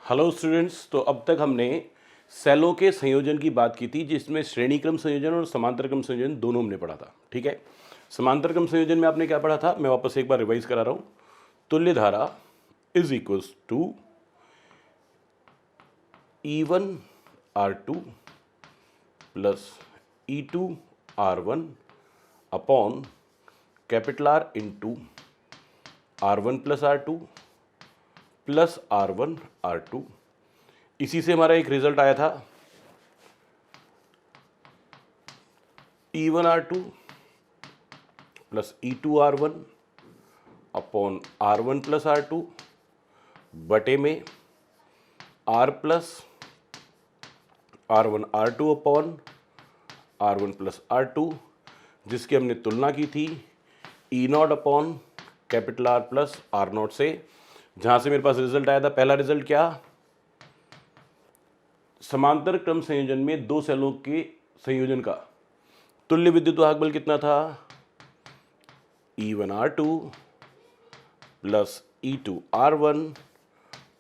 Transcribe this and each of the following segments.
Hello students, तो अब तक हमने सेलों के संयोजन की बात की थी, जिसमें श्रेणी क्रम संयोजन और समांतर क्रम संयोजन दोनों हमने पढ़ा था। ठीक है, समांतर क्रम संयोजन में आपने क्या पढ़ा था, मैं वापस एक बार रिवाइज करा रहा हूँ। तुल्य धारा is equals to E1 R2 plus E2 R1 upon capital R into R1 plus R2 plus R1 R2। इसी से हमारा एक रिजल्ट आया था E1 R2 plus E2 R1 upon R1 plus R2 बटे में R plus R1 R2 upon R1 plus R2, जिसकी हमने तुलना की थी E0 upon capital R plus R0 से, जहाँ से मेरे पास रिजल्ट आया था। पहला रिजल्ट क्या, समांतर क्रम संयोजन में दो सेलों के संयोजन का तुल्य विद्युत वाहक बल कितना था, E1 R2 plus E2 R1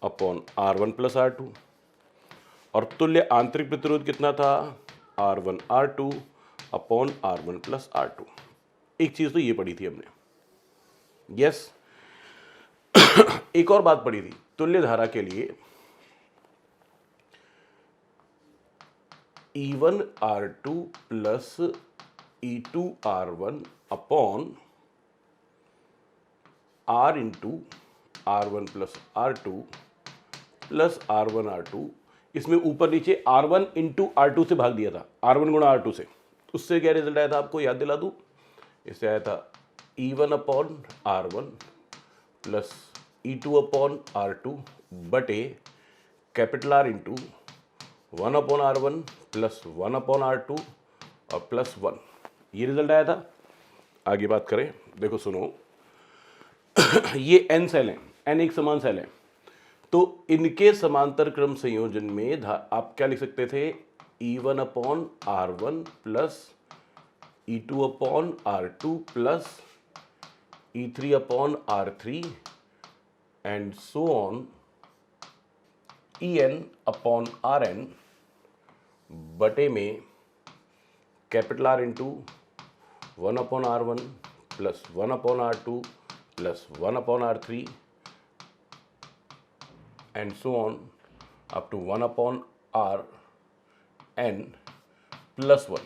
upon R1 plus R2, और तुल्य आंतरिक प्रतिरोध कितना था, R1 R2 upon R1 plus R2। एक चीज तो ये पढ़ी थी हमने। यस एक और बात पढ़ी थी, तुल्य धारा के लिए E1 R2 plus E2 R1 upon R into R1 plus R2 plus R1 R2, इसमें ऊपर नीचे R1 इंटू R2 से भाग दिया था, R1 गुणा R2 से। उससे क्या रिजल्ट आया था, आपको याद दिला दूं। इससे आया था E1 upon R1 plus E2 upon R2 बटे capital R into 1 upon R1 plus 1 upon R2 और प्लस 1। ये रिजल्ट आया था। आगे बात करें, देखो सुनो ये n सेल हैं, n एक समान सेल है, तो इनके समांतर क्रम संयोजन में आप क्या लिख सकते थे, E1 upon R1 plus E2 upon R2 plus E3 upon R3 and so on En upon Rn बटे में capital R into 1 upon R1 plus 1 upon R2 plus 1 upon R3 and so on up to 1 upon Rn plus 1।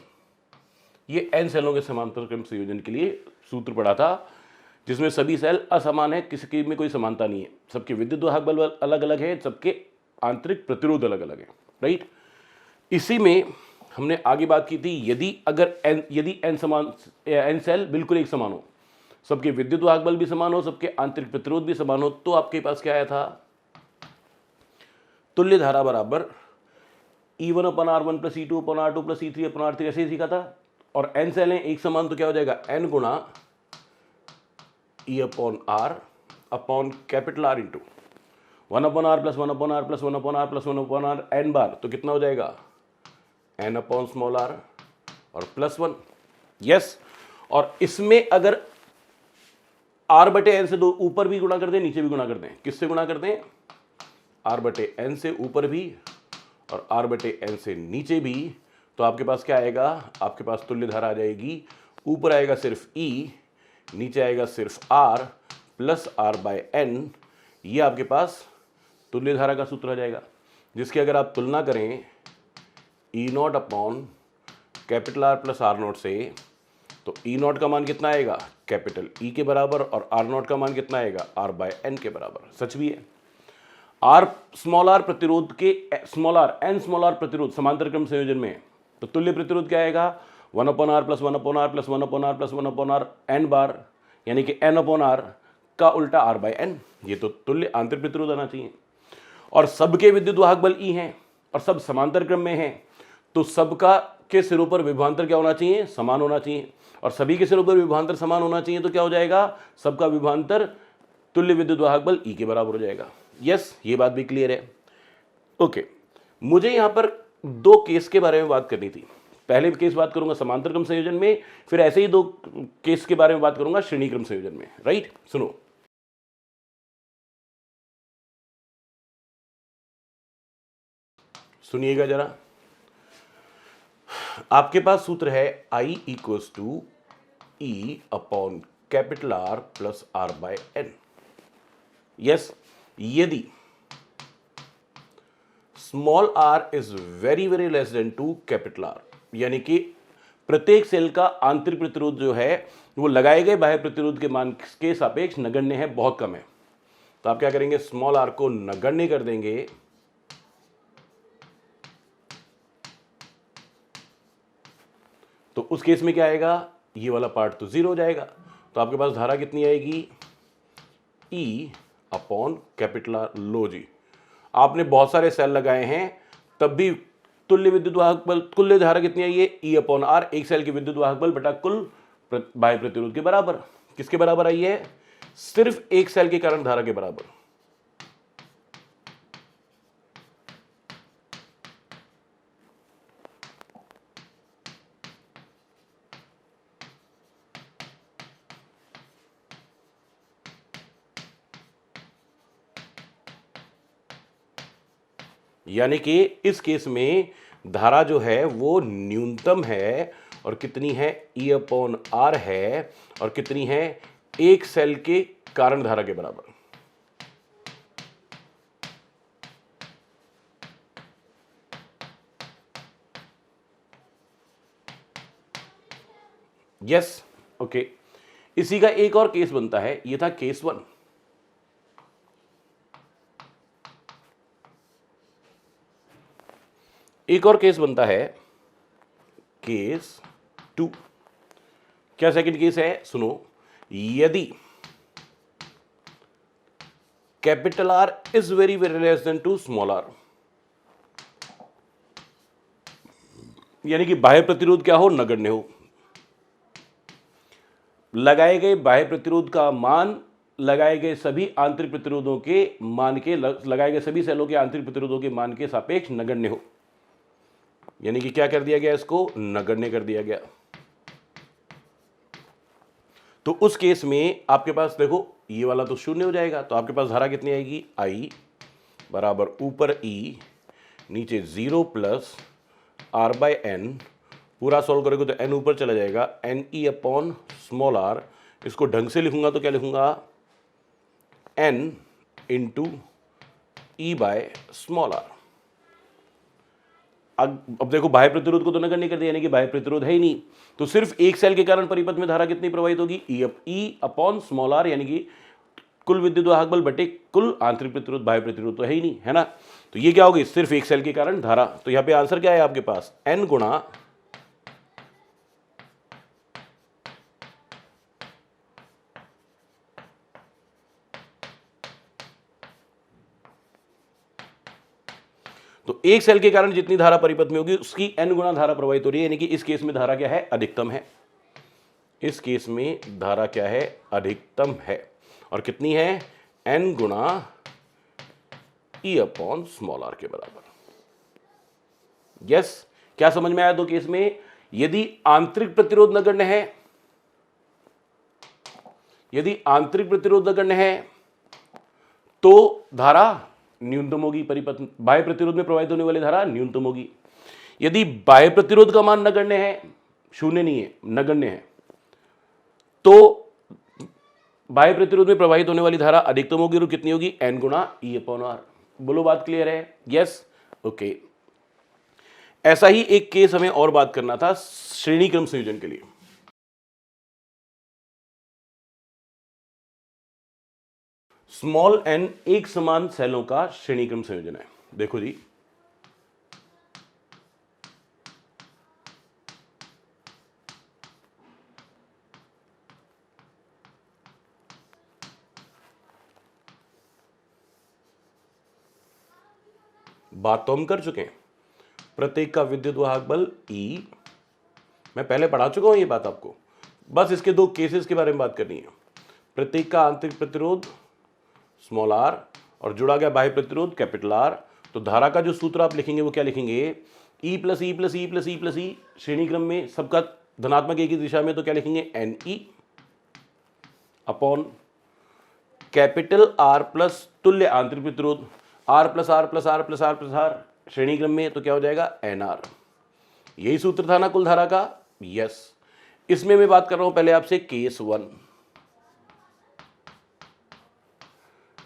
ये n सेलों के समांतर क्रम संयोजन के लिए सूत्र पढ़ा था, जिसमें सभी सेल असमान है, किसी में कोई समानता नहीं है, सबके विद्युत वाहक बल अलग अलग है, सबके आंतरिक प्रतिरोध अलग अलग है। राइट, इसी में हमने आगे बात की थी, यदि n सेल बिल्कुल एक समान हो, सबके विद्युत वाहक बल भी समान हो, सबके आंतरिक प्रतिरोध भी समान हो, तो आपके पास क्या आया था, तुल्य धारा बराबर E1 अपन R1 प्लस E2 अपन R2 प्लस E3 अपन R3, ऐसे ही सीखा था। और n सेल हैं एक समान, तो क्या हो जाएगा, n गुणा E upon R upon capital R into 1 upon R plus 1 upon R plus 1 upon R plus 1 upon R n बार, तो कितना हो जाएगा, n अपॉन स्मॉल r और प्लस 1। यस, और इसमें अगर r बटे n से दो ऊपर भी गुणा कर दें, नीचे भी गुणा कर दें, किससे गुणा कर दें, r बटे n से ऊपर भी और r बटे n से नीचे भी, तो आपके पास क्या आएगा, आपके पास तुल्य धारा आ जाएगी, ऊपर आएगा सिर्फ E, नीचे आएगा सिर्फ R plus R by N। ये आपके पास तुल्य धारा का सूत्र आ जाएगा, जिसकी अगर आप तुलना करें E0 upon capital R plus R0 से, तो E0 का मान कितना आएगा, कैपिटल E के बराबर, और R0 का मान कितना आएगा, R बाय N के बराबर। सच भी है। R स्मॉल r प्रतिरोध के small r n small r प्रतिरोध समांतर क्रम संयोजन में है, तो तुल्य प्रतिरोध क्या आएगा, 1 upon R plus 1 upon R plus 1 upon R plus 1 upon R n बार, यानी कि n अपॉन R का उल्टा R बाय n। ये तो तुल्य आंतरिक प्रतिरोध आना चाहिए। और सबके विद्युत वाहक बल E हैं और सब समांतर क्रम में हैं, तो सबका के सिरों पर विभवांतर क्या होना चाहिए, समान होना चाहिए, और सभी के सिरों पर विभवांतर समान होना चाहिए, तो क्या हो जाएगा, सबका विभवांतर तुल्य विद्युत वाहक बल E के बराबर हो जाएगा। यस, ये बात भी क्लियर है। ओके, मुझे यहां पर दो केस के बारे में बात करनी थी। पहले केस बात करूंगा समांतर क्रम संयोजन में, फिर ऐसे ही दो केस के बारे में बात करूंगा श्रेणी क्रम संयोजन में। राइट, सुनो। सुनिएगा जरा, आपके पास सूत्र है I equals to E upon capital R plus R by N. Yes, यदि small r is very very less than to capital R, यानी कि प्रत्येक सेल का आंतरिक प्रतिरोध जो है वो लगाए गए बाह्य प्रतिरोध के मान के सापेक्ष नगण्य है, बहुत कम है। तो आप क्या करेंगे, स्मॉल r को नगण्य कर देंगे, तो उस केस में क्या आएगा, ये वाला पार्ट तो जीरो हो जाएगा। तो आपके पास धारा कितनी आएगी, E अपॉन कैपिटल R। लो जी, आपने बहुत सारे सेल लगाए हैं तब भी तुल्य विद्युत वाहक बल, कुल धारा कितनी आई है, E अपॉन R, एक सेल की विद्युत वाहक बल बटा कुल बाह्य प्रतिरोध के बराबर। किसके बराबर आई है, सिर्फ एक सेल के कारण धारा के बराबर। यानी कि इस केस में धारा जो है वो न्यूनतम है, और कितनी है, E अपॉन R है, और कितनी है, एक सेल के कारण धारा के बराबर। Yes, okay. इसी का एक और केस बनता है, ये था केस 1। एक और केस बनता है केस 2। क्या सेकंड केस है, सुनो, यदि capital R is very very less than to small r, यानी कि बाह्य प्रतिरोध क्या हो, नगण्य हो। लगाए गए बाह्य प्रतिरोध का मान लगाए गए सभी आंतरिक प्रतिरोधों के मान के, लगाए गए सभी सेलों के आंतरिक प्रतिरोधों के मान के सापेक्ष नगण्य हो। यानी कि क्या कर दिया गया, इसको नगण्य कर दिया गया। तो उस केस में आपके पास देखो, ये वाला तो शून्य हो जाएगा, तो आपके पास धारा कितनी आएगी, I बराबर ऊपर E नीचे 0 प्लस R बाय एन। पूरा सॉल्व करोगे तो n ऊपर चला जाएगा, N E upon small r। इसको ढंग से लिखूंगा तो क्या लिखूंगा, n into E by small r। अब देखो, बाह्य प्रतिरोध को तो नगण्य कर दिया, यानी कि बाह्य प्रतिरोध है ही नहीं, तो सिर्फ एक सेल के कारण परिपथ में धारा कितनी प्रवाहित होगी, E अपॉन स्मॉल r, यानी कि कुल विद्युत वाहक बल बटे कुल आंतरिक प्रतिरोध, बाह्य प्रतिरोध तो है ही नहीं, है ना। तो ये क्या होगी, सिर्फ एक सेल के कारण धारा। तो यहां पे आंसर क्या है आपके पास, n गुणा तो एक सेल के कारण जितनी धारा परिपथ में होगी उसकी n गुणा धारा प्रवाहित हो रही है, यानी कि इस केस में धारा क्या है, अधिकतम है। इस केस में धारा क्या है, अधिकतम है, और कितनी है, n गुणा E अपॉन स्मॉल r के बराबर। यस, क्या समझ में आया दो केस में, यदि आंतरिक प्रतिरोध नगण्य है, यदि आंतरिक प्रतिरोध नगण्य है तो धारा न्यूनतम होगी, परिपथ बाह्य प्रतिरोध में प्रवाहित होने वाली धारा न्यूनतम होगी। यदि बाह्य प्रतिरोध का मान नगण्य है, शून्य नहीं है, नगण्य है, तो बाह्य प्रतिरोध में प्रवाहित होने वाली धारा अधिकतम होगी, और कितनी होगी, n गुणा E अपॉन R। बोलो, बात क्लियर है, यस, ओके। ऐसा ही एक केस हमें और बात करना था श्रेणी क्रम संयोजन के लिए। स्मॉल n एक समान सेलों का श्रेणी क्रम संयोजन है। देखो जी, बात तो हम कर चुके हैं, प्रत्येक का विद्युत वाहक बल E, मैं पहले पढ़ा चुका हूं ये बात आपको, बस इसके दो केसेस के बारे में बात करनी है। प्रत्येक का आंतरिक प्रतिरोध स्मॉल r और जुड़ा गया बाह्य प्रतिरोध कैपिटल R। तो धारा का जो सूत्र आप लिखेंगे वो क्या लिखेंगे, E plus E plus E plus E plus E, श्रेणी क्रम में सबका धनात्मक एक ही दिशा में, तो क्या लिखेंगे, NE upon capital R plus तुल्य आंतरिक प्रतिरोध R plus R plus R plus R plus R श्रेणी क्रम में तो क्या हो जाएगा NR। यही सूत्र था ना कुल धारा का। यस, इसमें मैं बात कर रहा हूं पहले आपसे केस 1।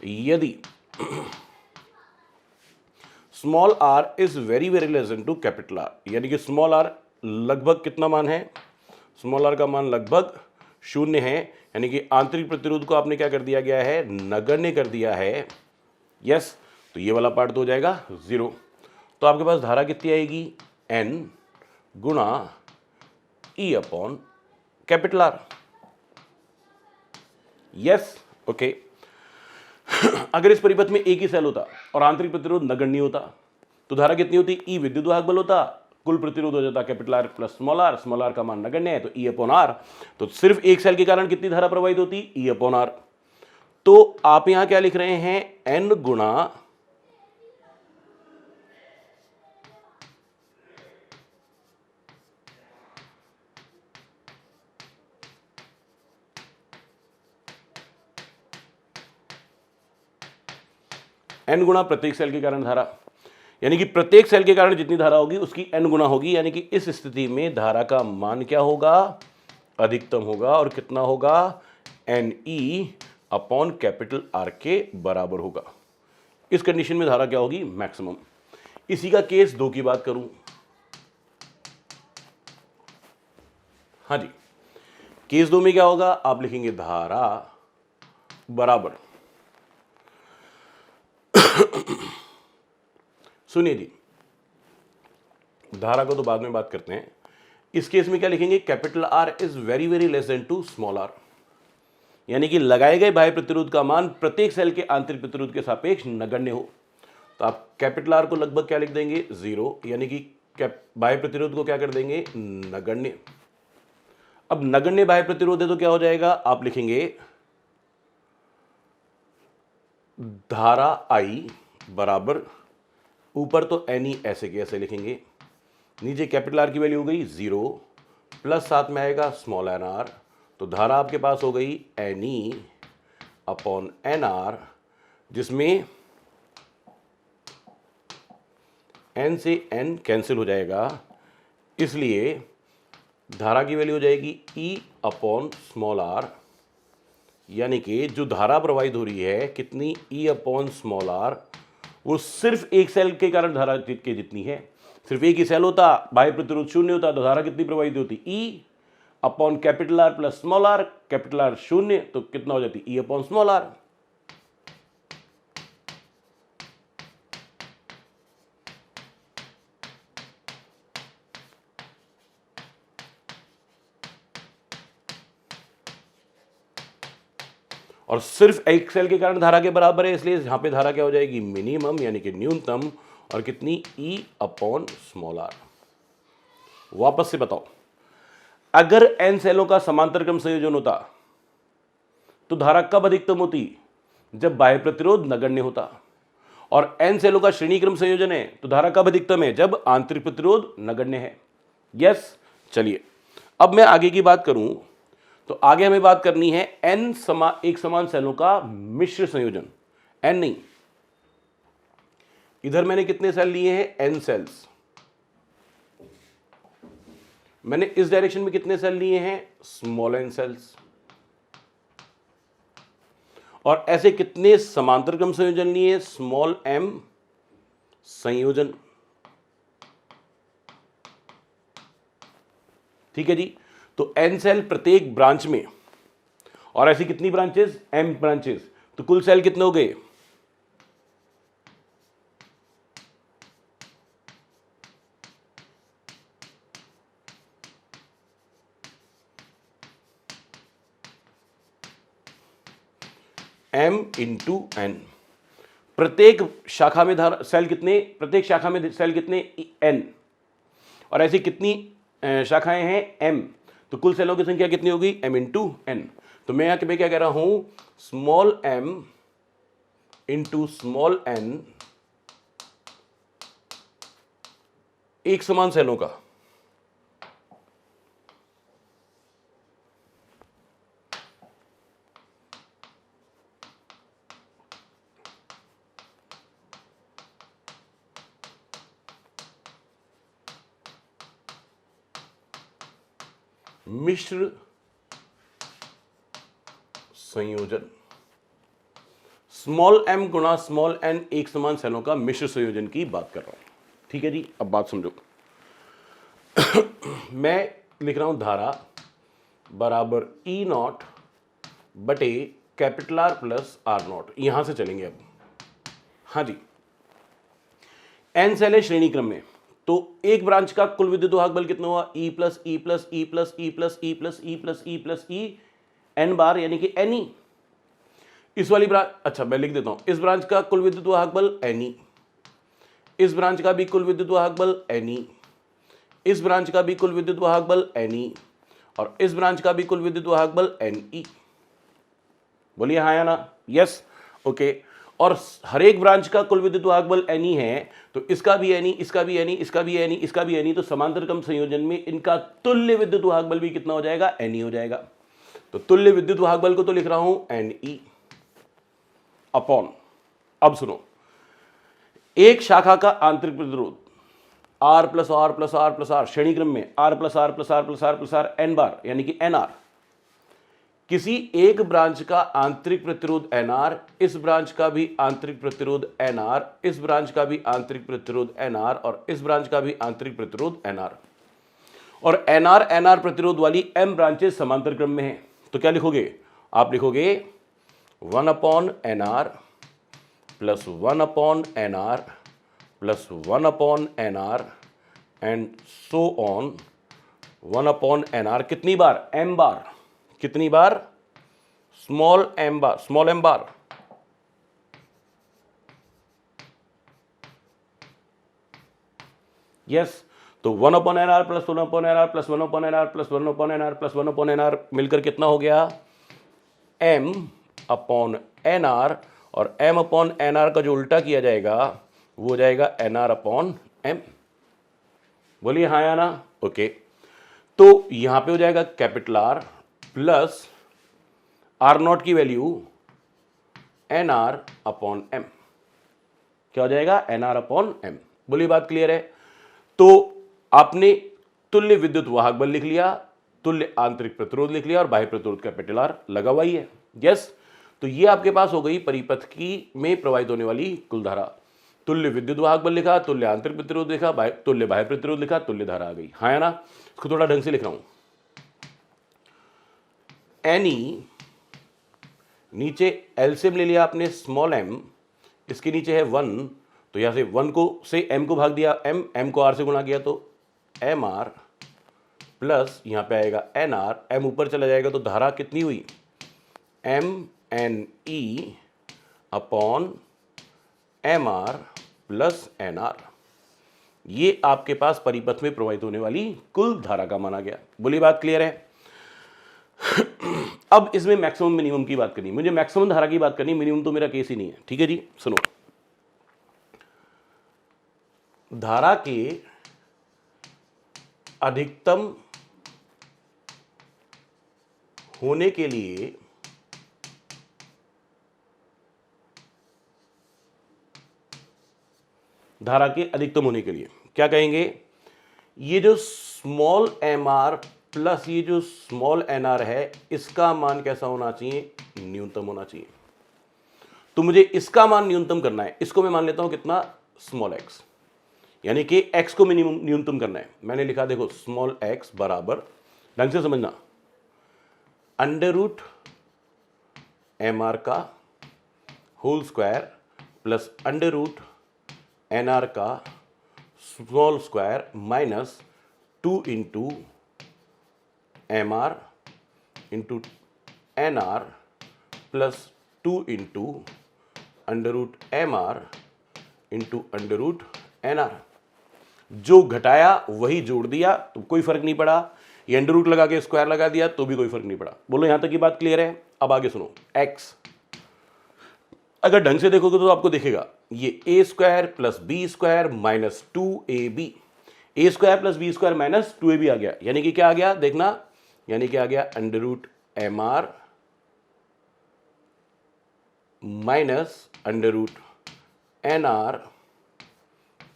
यदि small r is very very less than to capital R, यानी कि स्मॉल r लगभग कितना मान है, स्मॉल r का मान लगभग 0 है, यानी कि आंतरिक प्रतिरोध को आपने क्या कर दिया गया है, नगण्य कर दिया है। यस, तो ये वाला पार्ट तो हो जाएगा 0। तो आपके पास धारा कितनी आएगी, N गुणा E upon capital R। Yes, okay. अगर इस परिपथ में एक ही सेल होता और आंतरिक प्रतिरोध नगण्य होता तो धारा कितनी होती, E विद्युत वाहक बल होता, कुल प्रतिरोध हो जाता capital R plus small r का मान नगण्य है तो E अपॉन R। तो सिर्फ एक सेल के कारण कितनी धारा प्रवाहित होती, E अपॉन R। तो आप यहां क्या लिख रहे हैं, N गुणा N गुणा प्रत्येक सेल के कारण धारा, यानी कि प्रत्येक सेल के कारण जितनी धारा होगी उसकी N गुना होगी, यानी कि इस स्थिति में धारा का मान क्या होगा, अधिकतम होगा, और कितना होगा, NE अपॉन कैपिटल R के बराबर होगा। इस कंडीशन में धारा क्या होगी, मैक्सिमम। इसी का केस 2 की बात करूं, हाँ जी, केस 2 में क्या होगा, आप लिखेंगे धारा बराबर सुनिए जी, धारा को तो बाद में बात करते हैं। इस केस में क्या लिखेंगे, capital R is very very less than to small r, यानी कि लगाए गए बाह्य प्रतिरोध का मान प्रत्येक सेल के आंतरिक प्रतिरोध के सापेक्ष नगण्य हो। तो आप कैपिटल R को लगभग क्या लिख देंगे, 0, यानी कि बाह्य प्रतिरोध को क्या कर देंगे, नगण्य। अब नगण्य बाह्य प्रतिरोध है तो क्या हो जाएगा, आप लिखेंगे धारा I बराबर, ऊपर तो NE ऐसे के ऐसे लिखेंगे, नीचे कैपिटल R की वैल्यू हो गई 0 प्लस साथ में आएगा स्मॉल nr, तो धारा आपके पास हो गई NE अपॉन NR, जिसमें N से N कैंसिल हो जाएगा, इसलिए धारा की वैल्यू हो जाएगी E अपॉन स्मॉल r, यानी कि जो धारा प्रवाहित हो रही है कितनी, E अपॉन स्मॉल r, वो सिर्फ एक सेल के कारण धारा के जितनी है। सिर्फ एक ही सेल होता, बाह्य प्रतिरोध 0 होता तो धारा कितनी प्रवाहित होती, E upon capital R plus small r, capital R 0 तो कितना हो जाती, E अपॉन स्मॉल r। और सिर्फ एक सेल के कारण धारा के बराबर है, इसलिए यहां पे धारा क्या हो जाएगी, मिनिमम, यानी कि न्यूनतम, और कितनी, E अपॉन स्मॉल r। वापस से बताओ, अगर n सेलों का समांतर क्रम संयोजन होता तो धारा कब अधिकतम होती, जब बाह्य प्रतिरोध नगण्य होता, और n सेलों का श्रेणी क्रम संयोजन है तो धारा कब अधिकतम है, जब आंतरिक प्रतिरोध नगण्य है। यस, चलिए अब मैं आगे की बात करूं तो आगे हमें बात करनी है एक समान सेलों का मिश्र संयोजन, n नहीं, इधर मैंने कितने सेल लिए हैं, n सेल्स, मैंने इस डायरेक्शन में कितने सेल लिए हैं, स्मॉल n सेल्स, और ऐसे कितने समांतर क्रम संयोजन लिए, स्मॉल m संयोजन। ठीक है जी, तो n सेल प्रत्येक ब्रांच में, और ऐसी कितनी ब्रांचेस, m ब्रांचेस, तो कुल सेल कितने हो गए, m इंटू n। प्रत्येक शाखा में धारा सेल कितने, प्रत्येक शाखा में सेल कितने, n, और ऐसी कितनी शाखाएं हैं, m, तो कुल सेलों की संख्या कितनी होगी, m इंटू n। तो मैं यहां पे क्या कह रहा हूं, small m into small n एक समान सेलों का, मिश्र संयोजन, स्मॉल m गुणा स्मॉल n एक समान सेलों का मिश्र संयोजन की बात कर रहा हूं। ठीक है जी, अब बात समझो। मैं लिख रहा हूं धारा बराबर ई नॉट बटे capital R plus R naught, यहां से चलेंगे अब। हाँ जी, एन सेल है श्रेणी क्रम में, तो एक ब्रांच का कुल विद्युत वाहक बल कितना हुआ? E plus E plus E plus E plus E plus E plus E plus E N बार, यानी कि एन ई। इस वाली ब्रांच, अच्छा मैं लिख देता हूं, इस ब्रांच का कुल विद्युत वाहक बल एन ई, इस ब्रांच का भी कुल विद्युत वाहक बल एन ई, इस ब्रांच का भी कुल विद्युत वाहक बल एन ई, और इस ब्रांच का भी कुल विद्युत वाहक बल एन ई। बोलिए हाँ या ना? Yes, okay. और हर एक ब्रांच का कुल विद्युत वाहक बल एन ई है, तो इसका भी एन ई, इसका भी एन ई, इसका भी एन ई, इसका भी एन ई, तो समांतर क्रम संयोजन में इनका तुल्य विद्युत वाहक बल भी कितना हो जाएगा? एन ई हो जाएगा। तो तुल्य विद्युत वाहक बल को तो लिख रहा हूं एन ई अपॉन, अब सुनो, एक शाखा का आंतरिक प्रतिरोध R plus R plus R plus R, श्रेणी क्रम में R plus R plus R plus R plus R N बार, यानी कि एन आर। किसी एक ब्रांच का आंतरिक प्रतिरोध एन आर, इस ब्रांच का भी आंतरिक प्रतिरोध एन आर, इस ब्रांच का भी आंतरिक प्रतिरोध एन आर, और इस ब्रांच का भी आंतरिक प्रतिरोध एन आर। और एन आर प्रतिरोध वाली एम ब्रांचेस समांतर क्रम में है, तो क्या लिखोगे? आप लिखोगे 1 upon N R plus 1 upon N R plus 1 upon N R and so on 1 upon N R, कितनी बार? एम बार। कितनी बार? स्मॉल एम बार, स्मॉल एम बार। यस, तो 1 upon N R plus 1 upon N R plus 1 upon N R plus 1 upon N R plus 1 upon N R मिलकर कितना हो गया? एम अपॉन एन आर, और एम अपॉन एन आर का जो उल्टा किया जाएगा वो हो जाएगा एन आर अपॉन एम। बोलिए हाँ या ना? ओके, तो यहां पे हो जाएगा capital R plus R naught की value N R upon M. क्या हो जाएगा? N R upon M. बोलिए बात क्लियर है? तो आपने तुल्य विद्युत वाहक बल लिख लिया, तुल्य आंतरिक प्रतिरोध लिख लिया, और बाह्य प्रतिरोध कैपिटल आर लगा हुआ ही है। यस, तो ये आपके पास हो गई परिपथ की में प्रवाहित होने वाली कुल धारा। तुल्य विद्युत वाहक बल लिखा, तुल्य आंतरिक प्रतिरोध लिखा, तुल्य बाह्य प्रतिरोध लिखा, तुल्य धारा आ गई। हाँ या ना? इसको थोड़ा ढंग से लिख रहा हूं। एन ई, नीचे एलसीएम ले लिया आपने स्मॉल एम, इसके नीचे है 1, तो यहां से 1 को से m को भाग दिया, m को r से गुणा किया, तो एम आर प्लस यहां पे आएगा एन आर, m ऊपर चला जाएगा तो धारा कितनी हुई? M N E upon M R plus N R. ये आपके पास परिपथ में प्रवाहित होने वाली कुल धारा का माना गया। बोलिए बात क्लियर है? अब इसमें मैक्सिमम मिनिमम की बात करनी, मुझे मैक्सिमम धारा की बात करनी, मिनिमम तो मेरा केस ही नहीं है। ठीक है जी, सुनो, धारा के अधिकतम होने के लिए धारा के अधिकतम होने के लिए क्या कहेंगे? ये जो स्मॉल एम आर प्लस ये जो स्मॉल एन आर है, इसका मान कैसा होना चाहिए? न्यूनतम होना चाहिए। तो मुझे इसका मान न्यूनतम करना है, इसको मैं मान लेता हूं कितना? स्मॉल एक्स, यानी कि एक्स को मिनिमम न्यूनतम करना है। मैंने लिखा, देखो, स्मॉल एक्स बराबर, ढंग से समझना, अंडर रूट एम आर का whole square plus under root N R का small square minus 2 into M R into N R plus 2 into under root M R into under root N R. जो घटाया वही जोड़ दिया तो कोई फर्क नहीं पड़ा, ये अंडर रूट लगा के स्क्वायर लगा दिया तो भी कोई फर्क नहीं पड़ा। बोलो यहां तक की बात क्लियर है? अब आगे सुनो, एक्स अगर ढंग से देखोगे तो आपको दिखेगा ये A square plus B square minus 2ab, A square plus B square minus 2ab आ गया, यानी कि क्या आ गया? देखना, यानी कि आ गया under root M R minus under root N R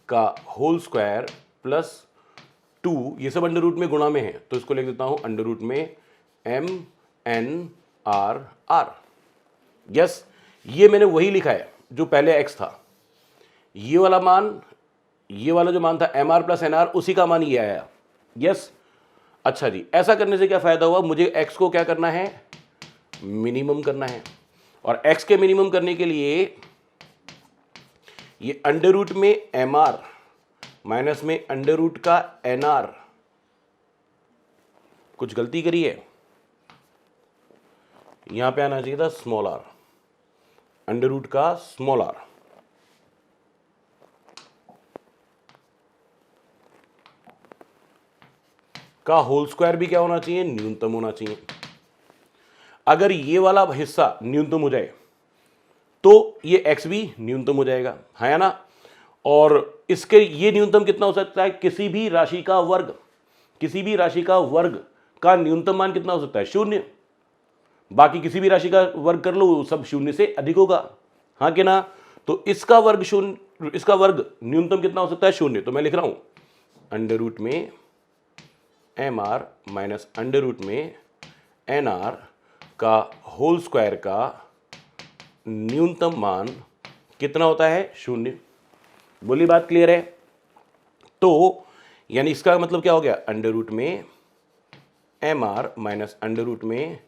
का होल स्क्वायर प्लस 2, ये सब अंडर रूट में गुणा में है, तो इसको लिख देता हूं अंडर रूट में M N R R. Yes, ये मैंने वही लिखा है जो पहले x था, ये वाला मान, ये वाला जो मान था M R plus N R, उसी का मान ये आया। यस, अच्छा जी, ऐसा करने से क्या फायदा हुआ, मुझे x को क्या करना है, मिनिमम करना है, और x के मिनिमम करने के लिए ये अंडर रूट में एम आर माइनस में अंडर रूट का एन आर, कुछ गलती करी है, यहां पे आना चाहिए था स्मॉल आर, अंडर रूट का स्मॉल आर, का होल स्क्वायर भी क्या होना चाहिए, न्यूनतम होना चाहिए। अगर ये वाला हिस्सा न्यूनतम हो जाए तो ये x भी न्यूनतम हो जाएगा, है ना। और इसके ये न्यूनतम कितना हो सकता है, किसी भी राशि का वर्ग, किसी भी राशि का वर्ग का न्यूनतम मान कितना हो सकता है, 0। बाकी किसी भी राशि का वर्ग कर लो, सब 0 से अधिक होगा, हाँ कि ना। तो इसका वर्ग 0, इसका वर्ग न्यूनतम कितना हो सकता है, 0। तो मैं लिख रहा हूं अंडर रूट में M R minus under root में एन आर का होल स्क्वायर का न्यूनतम मान कितना होता है, 0। बोली बात क्लियर है। तो यानी इसका मतलब क्या हो गया, अंडर रूट में M R minus under root में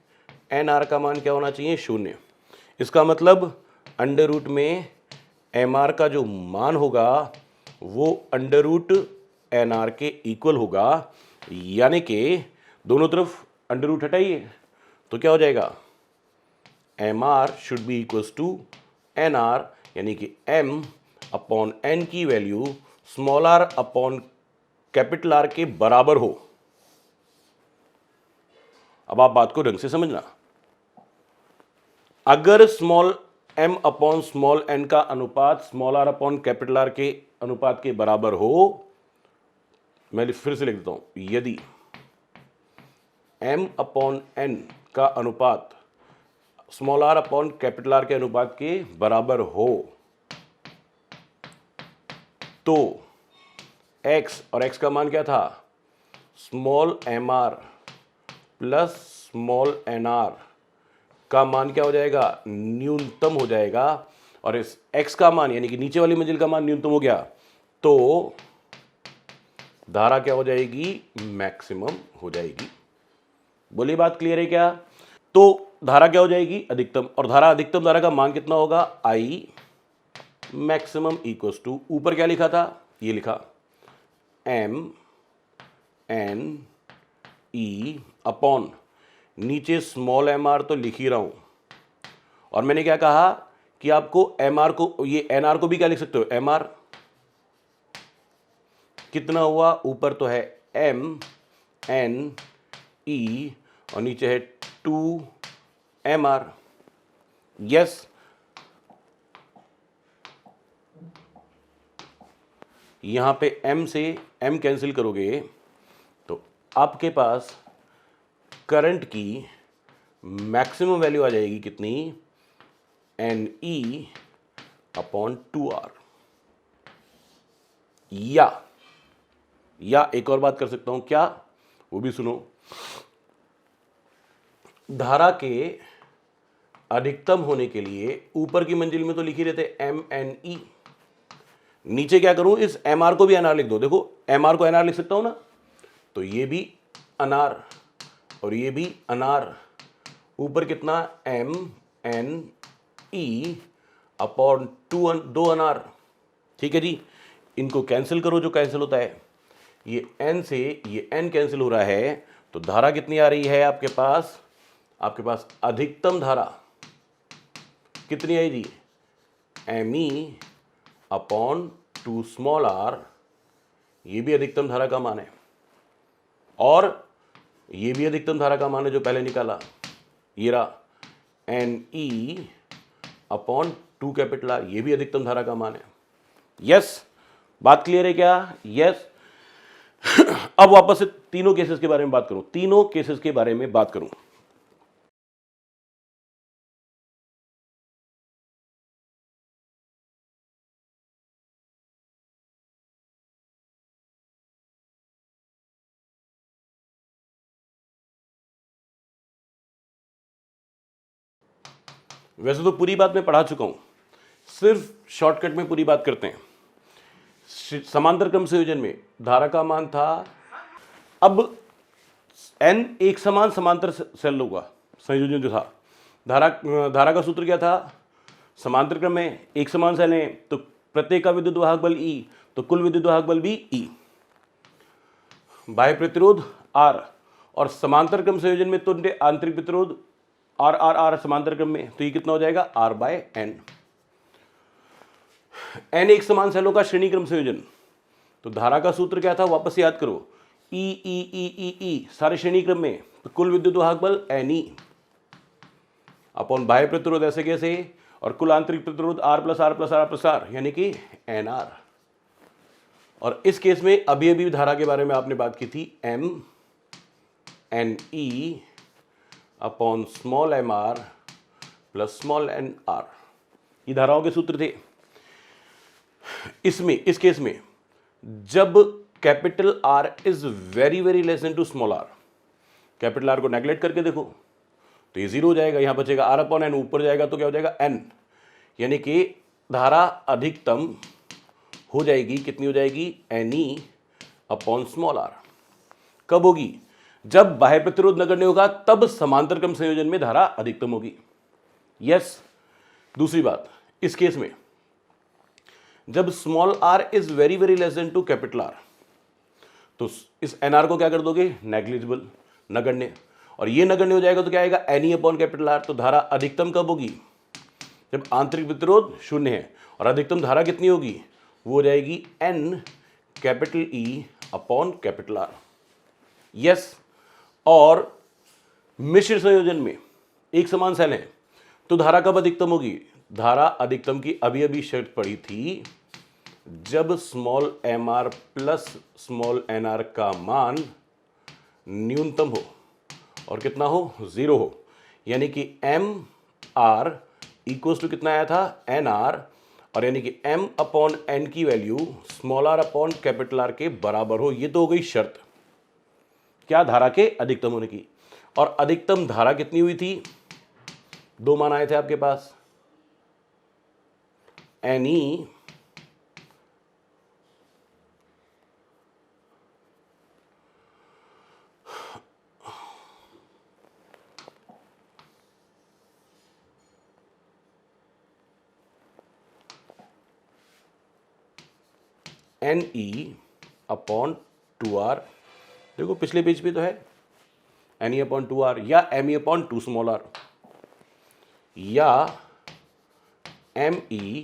एन आर का मान क्या होना चाहिए, 0। इसका मतलब अंडर रूट में एम आर का जो मान होगा वो अंडर रूट एन आर के इक्वल होगा, यानी कि दोनों तरफ अंडर रूट हटाइए तो क्या हो जाएगा, M R should be equals to N R, यानी कि एम अपॉन एन की value small R upon capital R के बराबर हो। अब आप बात को ढंग से समझना, अगर small M upon small N का अनुपात small R upon capital R के अनुपात के बराबर हो, मैं फिर से लिख देता हूं, यदि एम अपॉन एन का अनुपात small R upon capital R के अनुपात के बराबर हो, तो x, और x का मान क्या था, small M R plus small N R का मान क्या हो जाएगा, न्यूनतम हो जाएगा। और इस x का मान यानी कि नीचे वाली मंजिल का मान न्यूनतम हो गया, तो धारा क्या हो जाएगी, मैक्सिमम हो जाएगी। बोलिए बात क्लियर है क्या। तो धारा क्या हो जाएगी, अधिकतम, और धारा अधिकतम धारा का मान कितना होगा, I मैक्सिमम इक्वल्स टू, ऊपर क्या लिखा था, ये लिखा एम एन ई अपॉन, नीचे स्मॉल एम आर तो लिख ही रहा हूं, और मैंने क्या कहा कि आपको एम आर को, ये एन आर को भी क्या लिख सकते हो, एम आर कितना हुआ, ऊपर तो है एम एन ई और नीचे है 2 एम आर। यस, यहां पे m से m कैंसिल करोगे तो आपके पास करंट की मैक्सिमम वैल्यू आ जाएगी कितनी, एन ई अपॉन 2R। या एक और बात कर सकता हूं, क्या, वो भी सुनो, धारा के अधिकतम होने के लिए ऊपर की मंजिल में तो लिख ही रहते एम एन ई, नीचे क्या करूं, इस एम आर को भी एनआर लिख दो। देखो एम आर को एनआर लिख सकता हूं ना, तो ये भी अनार और ये भी अनार, ऊपर कितना, एम एन ई अपॉन 2 अनार। ठीक है जी, इनको कैंसिल करो, जो कैंसिल होता है, ये n से ये n कैंसिल हो रहा है, तो धारा कितनी आ रही है आपके पास अधिकतम धारा कितनी आई जी, M E upon 2 small R, ये भी अधिकतम धारा का मान है, और ये भी अधिकतम धारा का मान है जो पहले निकाला, ये रहा N E upon 2 capital R, ये भी अधिकतम धारा का मान है। यस, बात क्लियर है क्या। यस। अब वापस से तीनों केसेस के बारे में बात करूं, तीनों केसेस के बारे में बात करूं। वैसे तो पूरी बात मैं पढ़ा चुका हूं, सिर्फ शॉर्टकट में पूरी बात करते हैं। समांतर क्रम संयोजन में धारा का मान था, अब n एक समान समांतर सेलों का संयोजन जो था, धारा का सूत्र क्या था? समांतर क्रम में एक समान सेल हैं तो प्रत्येक का विद्युत वाहक बल E, तो कुल विद्युत वाहक बल भी E। बाह्य प्रतिरोध R और समांतर क्रम संयोजन में तुल्य आंतरिक प्रतिरोध R समांतर क्रम में, तो ये कितना हो जाएगा? R/N। N एक समान सेलों का श्रेणी क्रम संयोजन, तो धारा का सूत्र क्या था? वापस याद करो, E सारे श्रेणी क्रम में, तो कुल विद्युत वाहक बल Ne अपॉन बाह्य प्रतिरोध ऐसे कैसे, और कुल आंतरिक प्रतिरोध R+R+R+R यानी कि NR। और इस केस में अभी अभी धारा के बारे में आपने बात की थी, MNE upon small mr plus small nr, ये धाराओं के सूत्र थे। इस केस में जब capital R is very very less than to small r, capital R को नेग्लेक्ट करके देखो तो ये जीरो हो जाएगा, यहां बचेगा R/N, ऊपर जाएगा तो क्या हो जाएगा? N, यानी कि धारा अधिकतम हो जाएगी, कितनी हो जाएगी? Ne upon small r। कब होगी? जब बाह्य प्रतिरोध नगण्य होगा, तब समांतर क्रम संयोजन में धारा अधिकतम होगी। यस। दूसरी बात, इस केस में जब small r is very very less than to capital R, तो इस nr को क्या कर दोगे? नेग्लिजिबल, नगण्य, और ये नगण्य हो जाएगा तो क्या आएगा? Ne upon capital R। तो धारा अधिकतम कब होगी? जब आंतरिक प्रतिरोध शून्य है, और अधिकतम धारा कितनी होगी? वो हो जाएगी N capital E upon capital R। Yes. और मिश्र संयोजन में एक समान सेल है, तो धारा कब अधिकतम होगी? धारा अधिकतम की अभी अभी शर्त पड़ी थी, जब small mr plus small nr का मान न्यूनतम हो और कितना हो? 0 हो, यानी कि mr इक्वल्स टू कितना आया था? nr, और यानी कि m अपॉन n की value small r upon capital R के बराबर हो। ये तो हो गई शर्त, क्या? धारा के अधिकतम होने की। और अधिकतम धारा कितनी हुई थी? दो मान आए थे आपके पास, Ne अपॉन 2R, देखो पिछले पेज पे तो है Ne अपॉन 2R, या Me अपॉन 2 स्मॉल r, या Me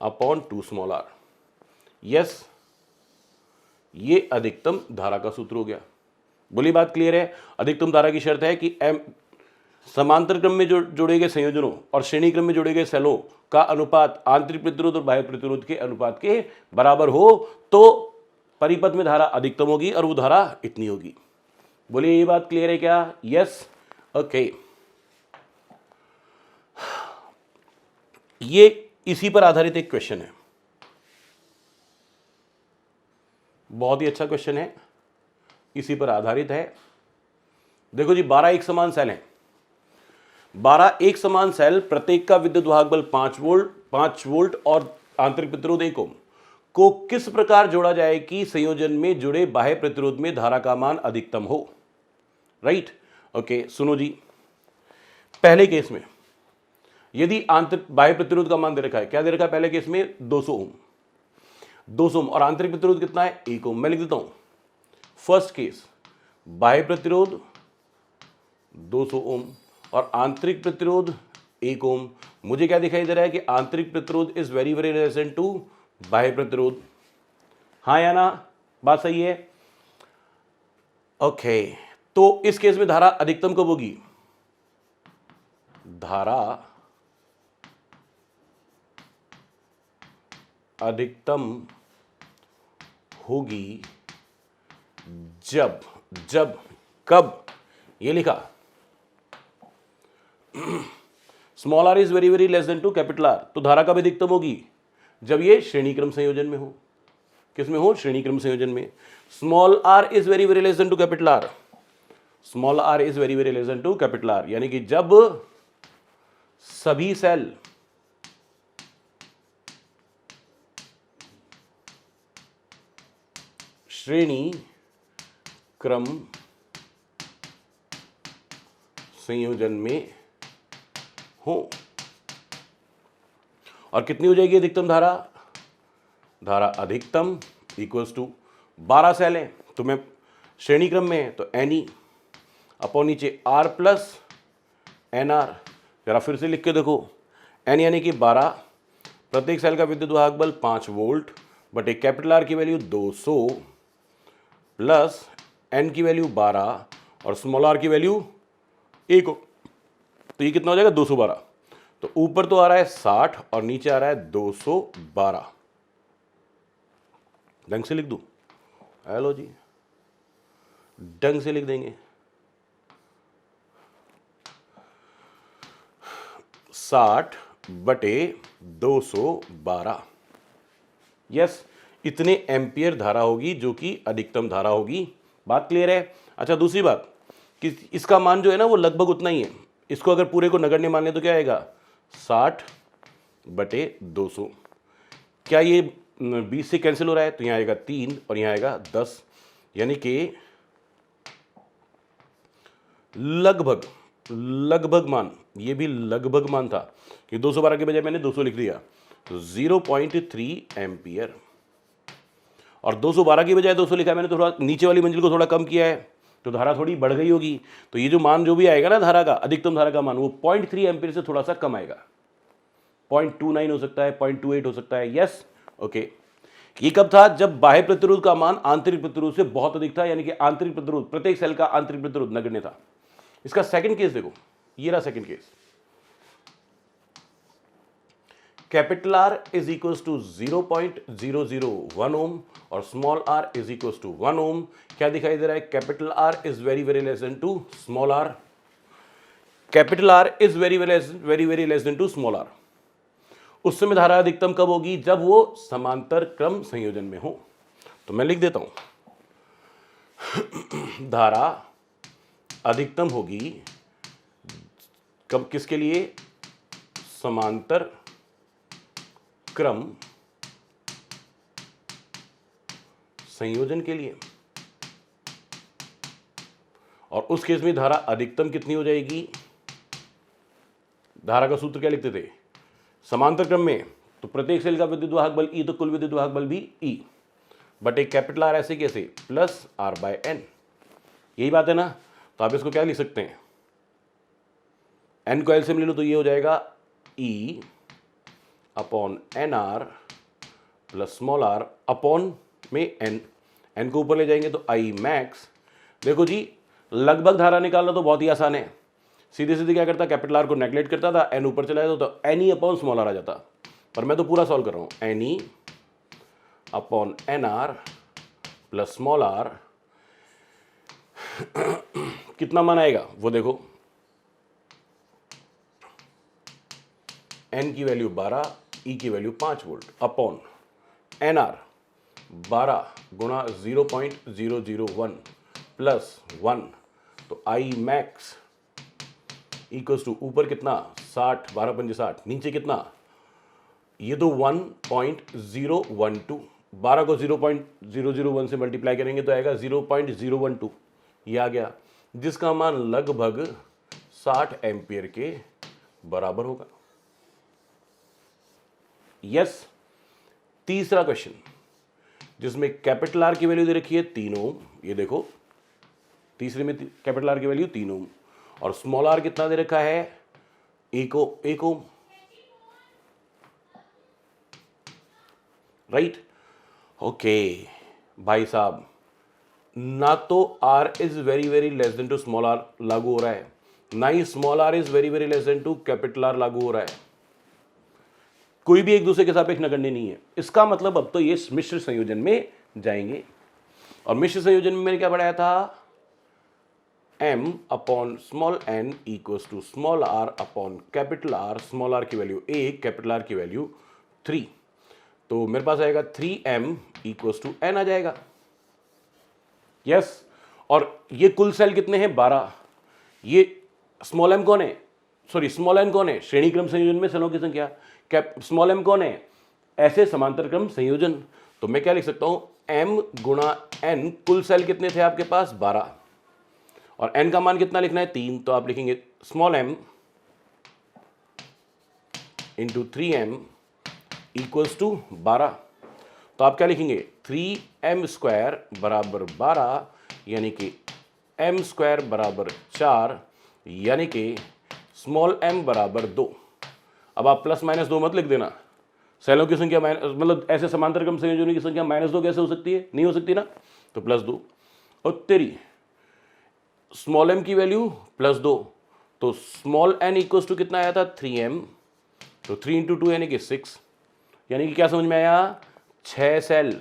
upon 2 small r। Yes, ये अधिकतम धारा का सूत्र हो गया। बोली बात क्लियर है? अधिकतम धारा की शर्त है कि समांतर क्रम में जो जोड़े गए संयोजनों और श्रेणी क्रम में जोड़े गए सेलों का अनुपात आंतरिक प्रतिरोध और बाह्य प्रतिरोध के अनुपात के बराबर हो, तो परिपथ में धारा अधिकतम होगी, और वो धारा इतनी होगी। बोलिए, ये बात क्लियर है क्या? यस। ओके, ये इसी पर आधारित एक क्वेश्चन है, बहुत ही अच्छा क्वेश्चन है, इसी पर आधारित है। देखो जी, 12 एक समान सेल हैं, 12 एक समान सेल, प्रत्येक का विद्युत वाहक बल 5 वोल्ट और आंतरिक प्रतिरोध 1 ओम को किस प्रकार जोड़ा जाए कि संयोजन में जुड़े बाह्य प्रतिरोध में धारा का मान अधिकतम हो? राइट। ओके, सुनो जी, पहले केस में यदि आंतरिक बाह्य प्रतिरोध का मान दे रखा है, क्या दे रखा है पहले केस में? 200 ओम, और आंतरिक प्रतिरोध कितना है? 1 ओम। मैं लिख देता हूं, फर्स्ट केस बाह्य प्रतिरोध 200 ओम और आंतरिक प्रतिरोध 1 ओम। मुझे क्या दिखाई दे रहा है कि आंतरिक प्रतिरोध is very very less than to बाह्य प्रतिरोध। हाँ या ना? बात सही है? ओके, तो इस केस में धारा अधिकतम कब होगी? धारा अधिकतम होगी जब कब? ये लिखा, small r is very very less than to capital R, तो धारा कब अधिकतम होगी? जब ये श्रेणी क्रम संयोजन में हो। किस में हो? श्रेणी क्रम संयोजन में। Small r is very very less than to capital R, small r is very very less than to capital R, यानी कि जब सभी सेल श्रेणी क्रम संयोजन में हो। और कितनी हो जाएगी अधिकतम धारा? धारा अधिकतम इक्वल्स टू 12 सेल है तो मैं श्रेणी क्रम में तो एन अपॉन नीचे आर प्लस एन आर। जरा फिर से लिख के देखो, एन यानी कि 12, प्रत्येक सेल का विद्युत वाहक बल 5 वोल्ट बटे कैपिटल आर की वैल्यू 200 प्लस एन की वैल्यू 12 और स्मॉल आर की वैल्यू 1 हो। तो ये कितना हो जाएगा? 212। तो ऊपर तो आ रहा है 60 और नीचे आ रहा है 212। ढंग से लिख दूं? हेलो जी, ढंग से लिख देंगे। 60 बटे 212। यस, इतने एम्पियर धारा होगी जो कि अधिकतम धारा होगी। बात क्लियर है? अच्छा, दूसरी बात कि इसका मान जो है ना वो लगभग उतना ही है। इसको अगर पूरे को नगण्य मान ले तो क्या आएगा? 60 बटे 200। क्या ये 20 से कैंसिल हो रहा है? तो यहाँ आएगा 3 और यहाँ आएगा 10, यानी कि लगभग मान, ये भी लगभग मान था कि 212 के बजाय मैंने 200 लिख दिया, तो 0.3 एम्पियर। और 212 की बजाय 200 लिखा है मैंने, थोड़ा नीचे वाली मंजिल को थोड़ा कम किया है तो धारा थोड़ी बढ़ गई होगी। तो ये जो मान जो भी आएगा ना धारा का, अधिकतम धारा का मान, वो 0.3 एम्पियर से थोड़ा सा कम आएगा। 0.29 हो सकता है, 0.28 हो सकता है। Yes, okay. ये कब था? जब बाह्य प्रतिरोध का मान आंतरिक प्रतिरोध से बहुत अधिक था, यानी कि आंतरिक प्रतिरोध, प्रत्येक सेल का आंतरिक प्रतिरोध नगण्य था। इसका सेकंड केस देखो, ये रहा second case. Capital R is equals to 0.001 ohm और small R is equals to 1 ohm. क्या दिखाई दे रहा है? Capital R is very very less than to small R. Capital R is very very less than to small R. उस समय धारा अधिकतम कब होगी? जब वो समांतर क्रम संयोजन में हो। तो मैं लिख देता हूं, धारा अधिकतम होगी कब? किसके लिए? समांतर क्रम संयोजन के लिए। और उस केस में धारा अधिकतम कितनी हो जाएगी? धारा का सूत्र क्या लिखते थे समांतर क्रम में? तो प्रत्येक सेल का विद्युत वाहक बल E, तो कुल विद्युत वाहक बल भी E बटे कैपिटल आर, ऐसे कैसे? Plus R by N. यही बात है ना? तो आप इसको क्या लिख सकते हैं? एन को एलसीएम ले लो तो ये हो जाएगा E upon N R plus small R upon में एन। एन को ऊपर ले जाएंगे तो आई मैक्स। देखो जी, लगभग धारा निकालना तो बहुत ही आसान है। सीधे सीधे क्या करता? कैपिटल आर को नेगलेक्ट करता था, एन ऊपर चला जाता तो N E upon small R आ जाता। पर मैं तो पूरा सॉल्व कर रहा हूँ। N E upon N R plus small R. कितना मान आएगा वो देखो, एन की वैल्यू 12, ई की value 5 volt upon N R 12 गुणा 0.001 प्लस 1, तो आई मैक्स इक्वल्स टू ऊपर कितना? 60, 12 पंजे 60, नीचे कितना? ये तो 1.012। 12 को 0.001 से मल्टीप्लाई करेंगे तो आएगा 0.012। ये आ गया, जिसका मान लगभग 60 एम्पियर के बराबर होगा। यस। तीसरा क्वेश्चन जिसमें कैपिटल आर की वैल्यू दे रखी है 3 ओम। ये देखो, तीसरे में कैपिटल आर की वैल्यू 3 ओम और स्मॉल आर कितना दे रखा है? 1 ओम। राइट, ओके भाई साहब, ना तो R is very very less than to small R लागू हो रहा है, ना ही small R is very very less than to capital R लागू हो रहा है। कोई भी एक दूसरे के सापेक्ष नगण्य नहीं है। इसका मतलब अब तो ये मिश्र संयोजन में जाएंगे। और मिश्र संयोजन में मैंने क्या पढ़ाया था? m upon small n equals to small r upon capital R। Small r की वैल्यू 1, कैपिटल R की वैल्यू 3। तो मेरे पास आएगा 3m इक्वल्स टू n आ जाएगा। यस। और ये कुल सेल कितने हैं? 12। ये स्मॉल m कौन है? सॉरी स्मॉल एन कौन है, श्रेणी क्रम संयोजन में सेलों की संख्या। कैप स्मॉल एम कौन है, ऐसे समांतर क्रम संयोजन। तो मैं क्या लिख सकता हूं, m गुणा n, कुल सेल कितने थे आपके पास 12, और n का मान कितना लिखना है 3, तो आप लिखेंगे small m into 3m equals to 12। तो आप क्या लिखेंगे 3m स्क्वायर बराबर 12, यानी कि m स्क्वायर बराबर 4, यानी कि स्मॉल m बराबर 2। अब आप प्लस माइनस 2 मत लिख देना, सेलों की संख्या मतलब ऐसे समांतर क्रम संयोजनों की संख्या -2 कैसे हो सकती है, नहीं हो सकती ना, तो +2। और तेरी स्मॉल m की वैल्यू +2, तो स्मॉल n इक्वल्स टू कितना आया था 3m, तो 3 इंटू 2 यानी कि 6, यानी कि क्या समझ में आया 6 सेल।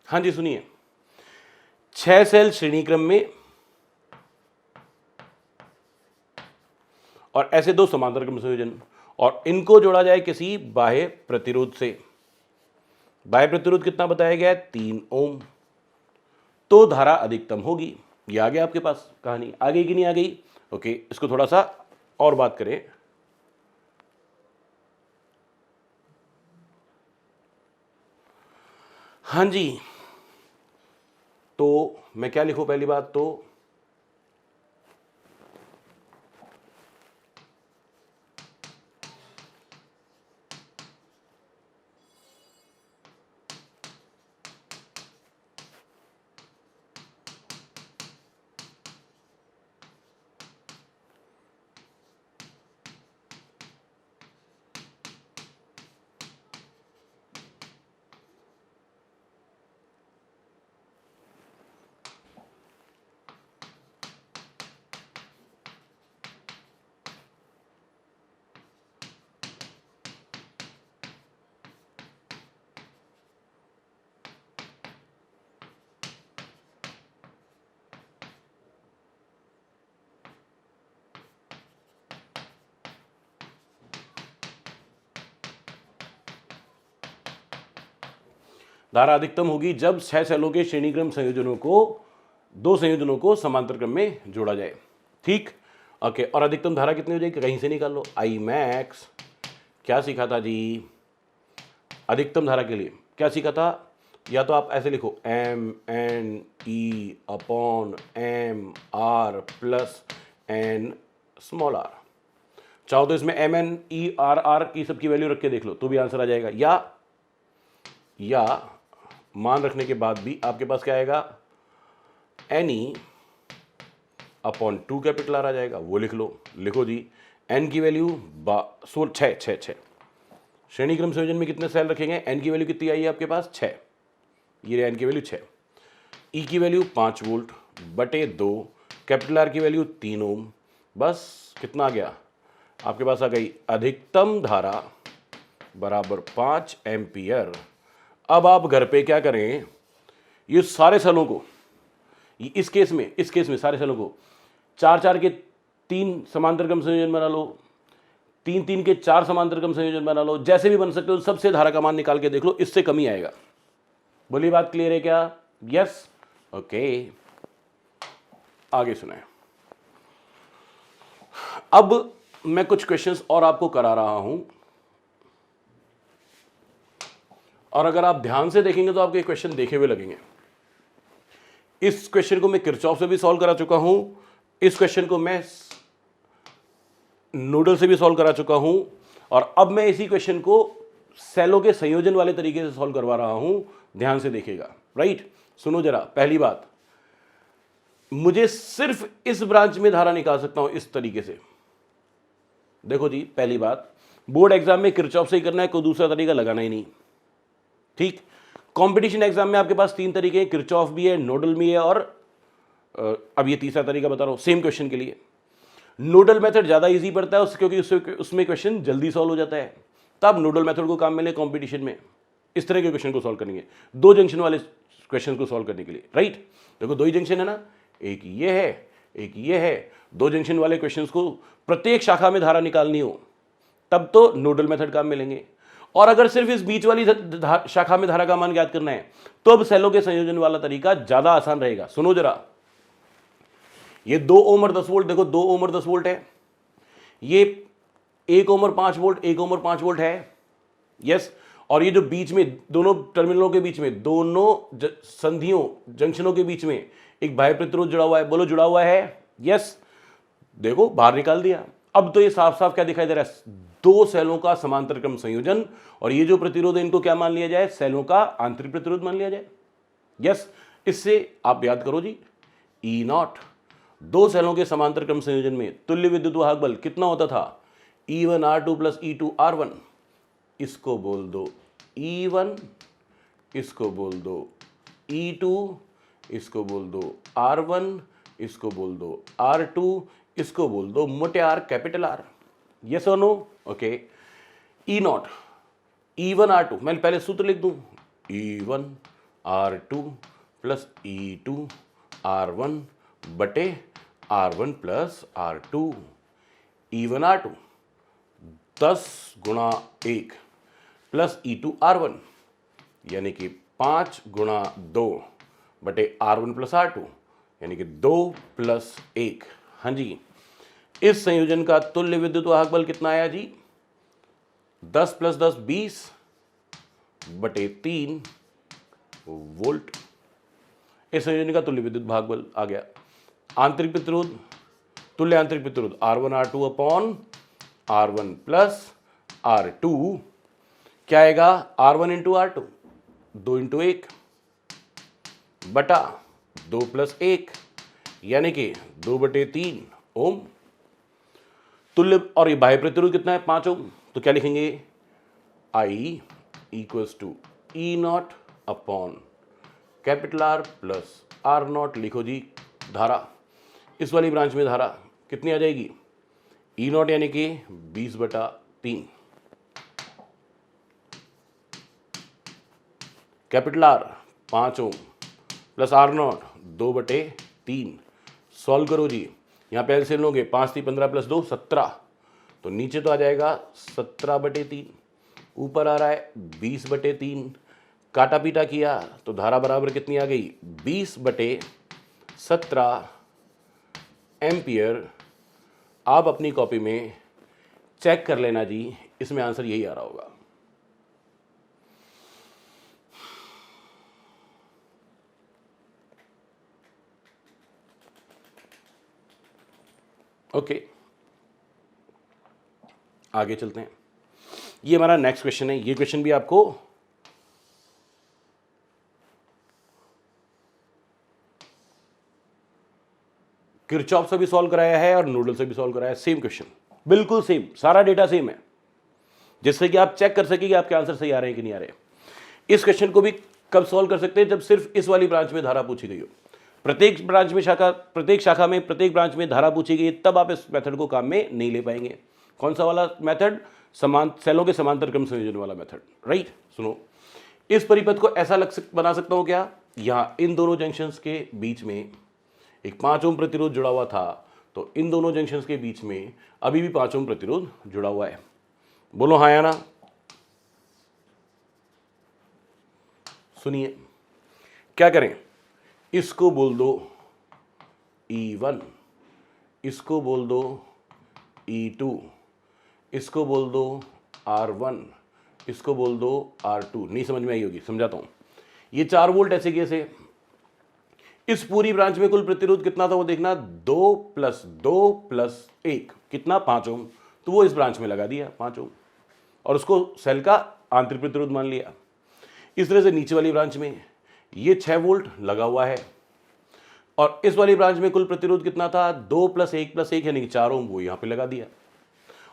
हाँ जी सुनिए, 6 सेल श्रेणी क्रम में और ऐसे 2 समांतर क्रम संयोजन, और इनको जोड़ा जाए किसी बाह्य प्रतिरोध से। बाह्य प्रतिरोध कितना बताया गया है 3 ओम, तो धारा अधिकतम होगी। ये आ गया आपके पास, कहानी आ गई कि नहीं आ गई। ओके, इसको थोड़ा सा और बात करें। हाँ जी, तो मैं क्या लिखूं, पहली बात तो धारा अधिकतम होगी जब 6 सेलों के श्रेणीक्रम संयोजनों को 2 संयोजनों को समांतर क्रम में जोड़ा जाए। ठीक, ओके। और अधिकतम धारा कितनी हो जाएगी, कहीं से निकाल लो। आई मैक्स क्या सीखा था जी, अधिकतम धारा के लिए क्या सीखा था, या तो आप ऐसे लिखो MNE/M/R plus n small r। चाहो तो इसमें MNERR की सबकी वैल्यू रख के देख लो तो भी आंसर आ जाएगा, या मान रखने के बाद भी आपके पास क्या आएगा NE/2 कैपिटल R आ जाएगा, वो लिख लो। लिखो जी, n की वैल्यू 6 श्रेणी क्रम संयोजन में कितने सेल रखेंगे, n की वैल्यू कितनी आई है आपके पास 6, ये n की वैल्यू 6, E की वैल्यू 5 वोल्ट बटे 2, कैपिटल R की वैल्यू 3 ओम। बस कितना आ गया आपके पास, आ गई अधिकतम धारा बराबर 5 एम्पियर। अब आप घर पे क्या करें, ये सारे सेलों को, इस केस में सारे सेलों को 4 के 3 समांतर क्रम संयोजन बना लो, 3 के 4 समांतर क्रम संयोजन बना लो, जैसे भी बन सकते हो, सबसे धारा का मान निकाल के देख लो, इससे कम ही आएगा। बोलिए बात क्लियर है क्या, यस, ओके। आगे सुनाए। अब मैं कुछ क्वेश्चंस और आपको करा रहा हूं, और अगर आप ध्यान से देखेंगे तो आपको ये क्वेश्चन देखे हुए लगेंगे। इस क्वेश्चन को मैं किरचॉफ से भी सॉल्व करा चुका हूं, इस क्वेश्चन को मैं नोडल से भी सॉल्व करा चुका हूं, और अब मैं इसी क्वेश्चन को सेलों के संयोजन वाले तरीके से सॉल्व करवा रहा हूं। ध्यान से देखिएगा, राइट। सुनो जरा, पहली बात, मुझे सिर्फ इस ब्रांच में धारा निकाल सकता हूं इस तरीके से। देखो जी, पहली बात, बोर्ड एग्जाम में किरचॉफ से ही करना है, कोई दूसरा तरीका लगाना ही नहीं। ठीक, कंपटीशन एग्जाम में आपके पास 3 तरीके हैं, किरचॉफ भी है, नोडल भी है, और अब ये तीसरा तरीका बता रहा हूँ सेम क्वेश्चन के लिए। नोडल मेथड ज़्यादा इजी पड़ता है क्योंकि उसमें क्वेश्चन जल्दी सॉल्व हो जाता है, तब नोडल मेथड को काम मिले कंपटीशन में इस तरह के क्वेश्चन को सॉल्व करेंगे, दो जंक्शन वाले क्वेश्चन को सॉल्व करने के लिए, राइट। देखो दो ही जंक्शन है ना, एक ये है एक ये है, दो जंक्शन वाले क्वेश्चंस को प्रत्येक शाखा में धारा निकालनी हो तब तो नोडल मेथड काम मिलेंगे। और अगर सिर्फ इस बीच वाली शाखा में धारा का मान ज्ञात करना है तो अब सेलों के संयोजन वाला तरीका ज्यादा आसान रहेगा। सुनो जरा, ये 2 ओम और 10 वोल्ट, देखो 2 ओम और 10 वोल्ट है, ये 1 ओम और 5 वोल्ट, 1 ओम और 5 वोल्ट है, यस। और ये जो बीच में दोनों टर्मिनलों के बीच में, दोनों संधियों जंक्शनों के बीच में एक बाह्य प्रतिरोध जुड़ा हुआ है, बोलो जुड़ा हुआ है, यस। देखो बाहर निकाल दिया। अब तो ये साफ साफ क्या दिखाई दे रहा है, दो सेलों का समांतर क्रम संयोजन, और ये जो प्रतिरोध है इनको क्या मान लिया जाए, सेलों का आंतरिक प्रतिरोध मान लिया जाए, यस। इससे आप याद करो जी, ई नॉट, दो सेलों के समांतर क्रम संयोजन में तुल्य विद्युत वाहक बल कितना होता था, E1R2 प्लस E2R1, इसको बोल दो E1, इसको बोल दो E2, इसको बोल दो R1, इसको बोल दो R2, इसको बोल दो मोटे आर कैपिटल आर, यस और no, okay. E not E1R2, मैं पहले सूत्र लिख दूं, E1R2 प्लस E2R1 बटे R1 प्लस R2, E1R2 10 गुणा 1 प्लस E2R1 यानी कि 5 गुणा 2 बटे R1 प्लस R2 यानी कि 2 प्लस 1। हाँ जी, इस संयोजन का तुल्य विद्युत वाहक बल कितना आया जी, 10 प्लस 10 20 बटे 3 वोल्ट। इस संयोजन का तुल्य विद्युत वाहक बल आ गया। आंतरिक प्रतिरोध, तुल्य आंतरिक प्रतिरोध R1R2 upon R1 plus R2 क्या आएगा, R1 इंटू R2 2 इंटू 1 बटा 2 प्लस 1 यानी कि 2 बटे 3 ओम। तुल्य और ये बाह्य प्रतिरोध कितना है, 5 ओम, तो क्या लिखेंगे, I equals to E not upon capital R plus R not. लिखो जी धारा, इस वाली ब्रांच में धारा कितनी आ जाएगी, ई नॉट यानी कि 20 बटा 3, capital R 5 ohm plus R not 2 बटे 3। सॉल्व करो जी, यहाँ पे एलसीएम लोगे, 5 3 15 प्लस 2 17, तो नीचे तो आ जाएगा 17 बटे 3, ऊपर आ रहा है 20 बटे 3। काटा पीटा किया तो धारा बराबर कितनी आ गई, 20 बटे 17 एम्पियर। आप अपनी कॉपी में चेक कर लेना जी, इसमें आंसर यही आ रहा होगा। ओके, आगे चलते हैं। ये हमारा नेक्स्ट क्वेश्चन है। ये क्वेश्चन भी आपको किरचॉफ से भी सॉल्व कराया है और नूडल से भी सॉल्व कराया है। सेम क्वेश्चन, बिल्कुल सेम, सारा डेटा सेम है, जिससे कि आप चेक कर सके कि आपके आंसर सही आ रहे हैं कि नहीं आ रहे। इस क्वेश्चन को भी कब सॉल्व कर सकते हैं, जब सिर्फ इस वाली ब्रांच में धारा पूछी गई हो। प्रत्येक ब्रांच में प्रत्येक शाखा में प्रत्येक ब्रांच में धारा पूछी गई, तब आप इस मेथड को काम में नहीं ले पाएंगे। कौन सा वाला मेथड, सेलों के समांतर क्रम संयोजन वाला मेथड, राइट। सुनो, इस परिपथ को ऐसा बना सकता हूं क्या, यहां इन दोनों जंक्शंस के बीच में एक 5 ओम प्रतिरोध जुड़ा हुआ था, तो इन दोनों जंक्शंस के बीच में अभी भी 5 ओम प्रतिरोध जुड़ा हुआ है। बोलो हाँ या ना। सुनिए, क्या करें, इसको बोल दो E1, इसको बोल दो E2, इसको बोल दो R1, इसको बोल दो R2। नहीं समझ में आई होगी, समझाता हूं। ये 4 वोल्ट ऐसे कैसे, इस पूरी ब्रांच में कुल प्रतिरोध कितना था वो देखना, 2 प्लस 2 प्लस 1 कितना, 5 ओम। तो वो इस ब्रांच में लगा दिया 5 ओम और उसको सेल का आंतरिक प्रतिरोध मान लिया। इस तरह से नीचे वाली ब्रांच में ये 6 वोल्ट लगा हुआ है और इस वाली ब्रांच में कुल प्रतिरोध कितना था, 2 प्लस 1 प्लस 1 यानी कि 4 ओम, वो यहां पे लगा दिया।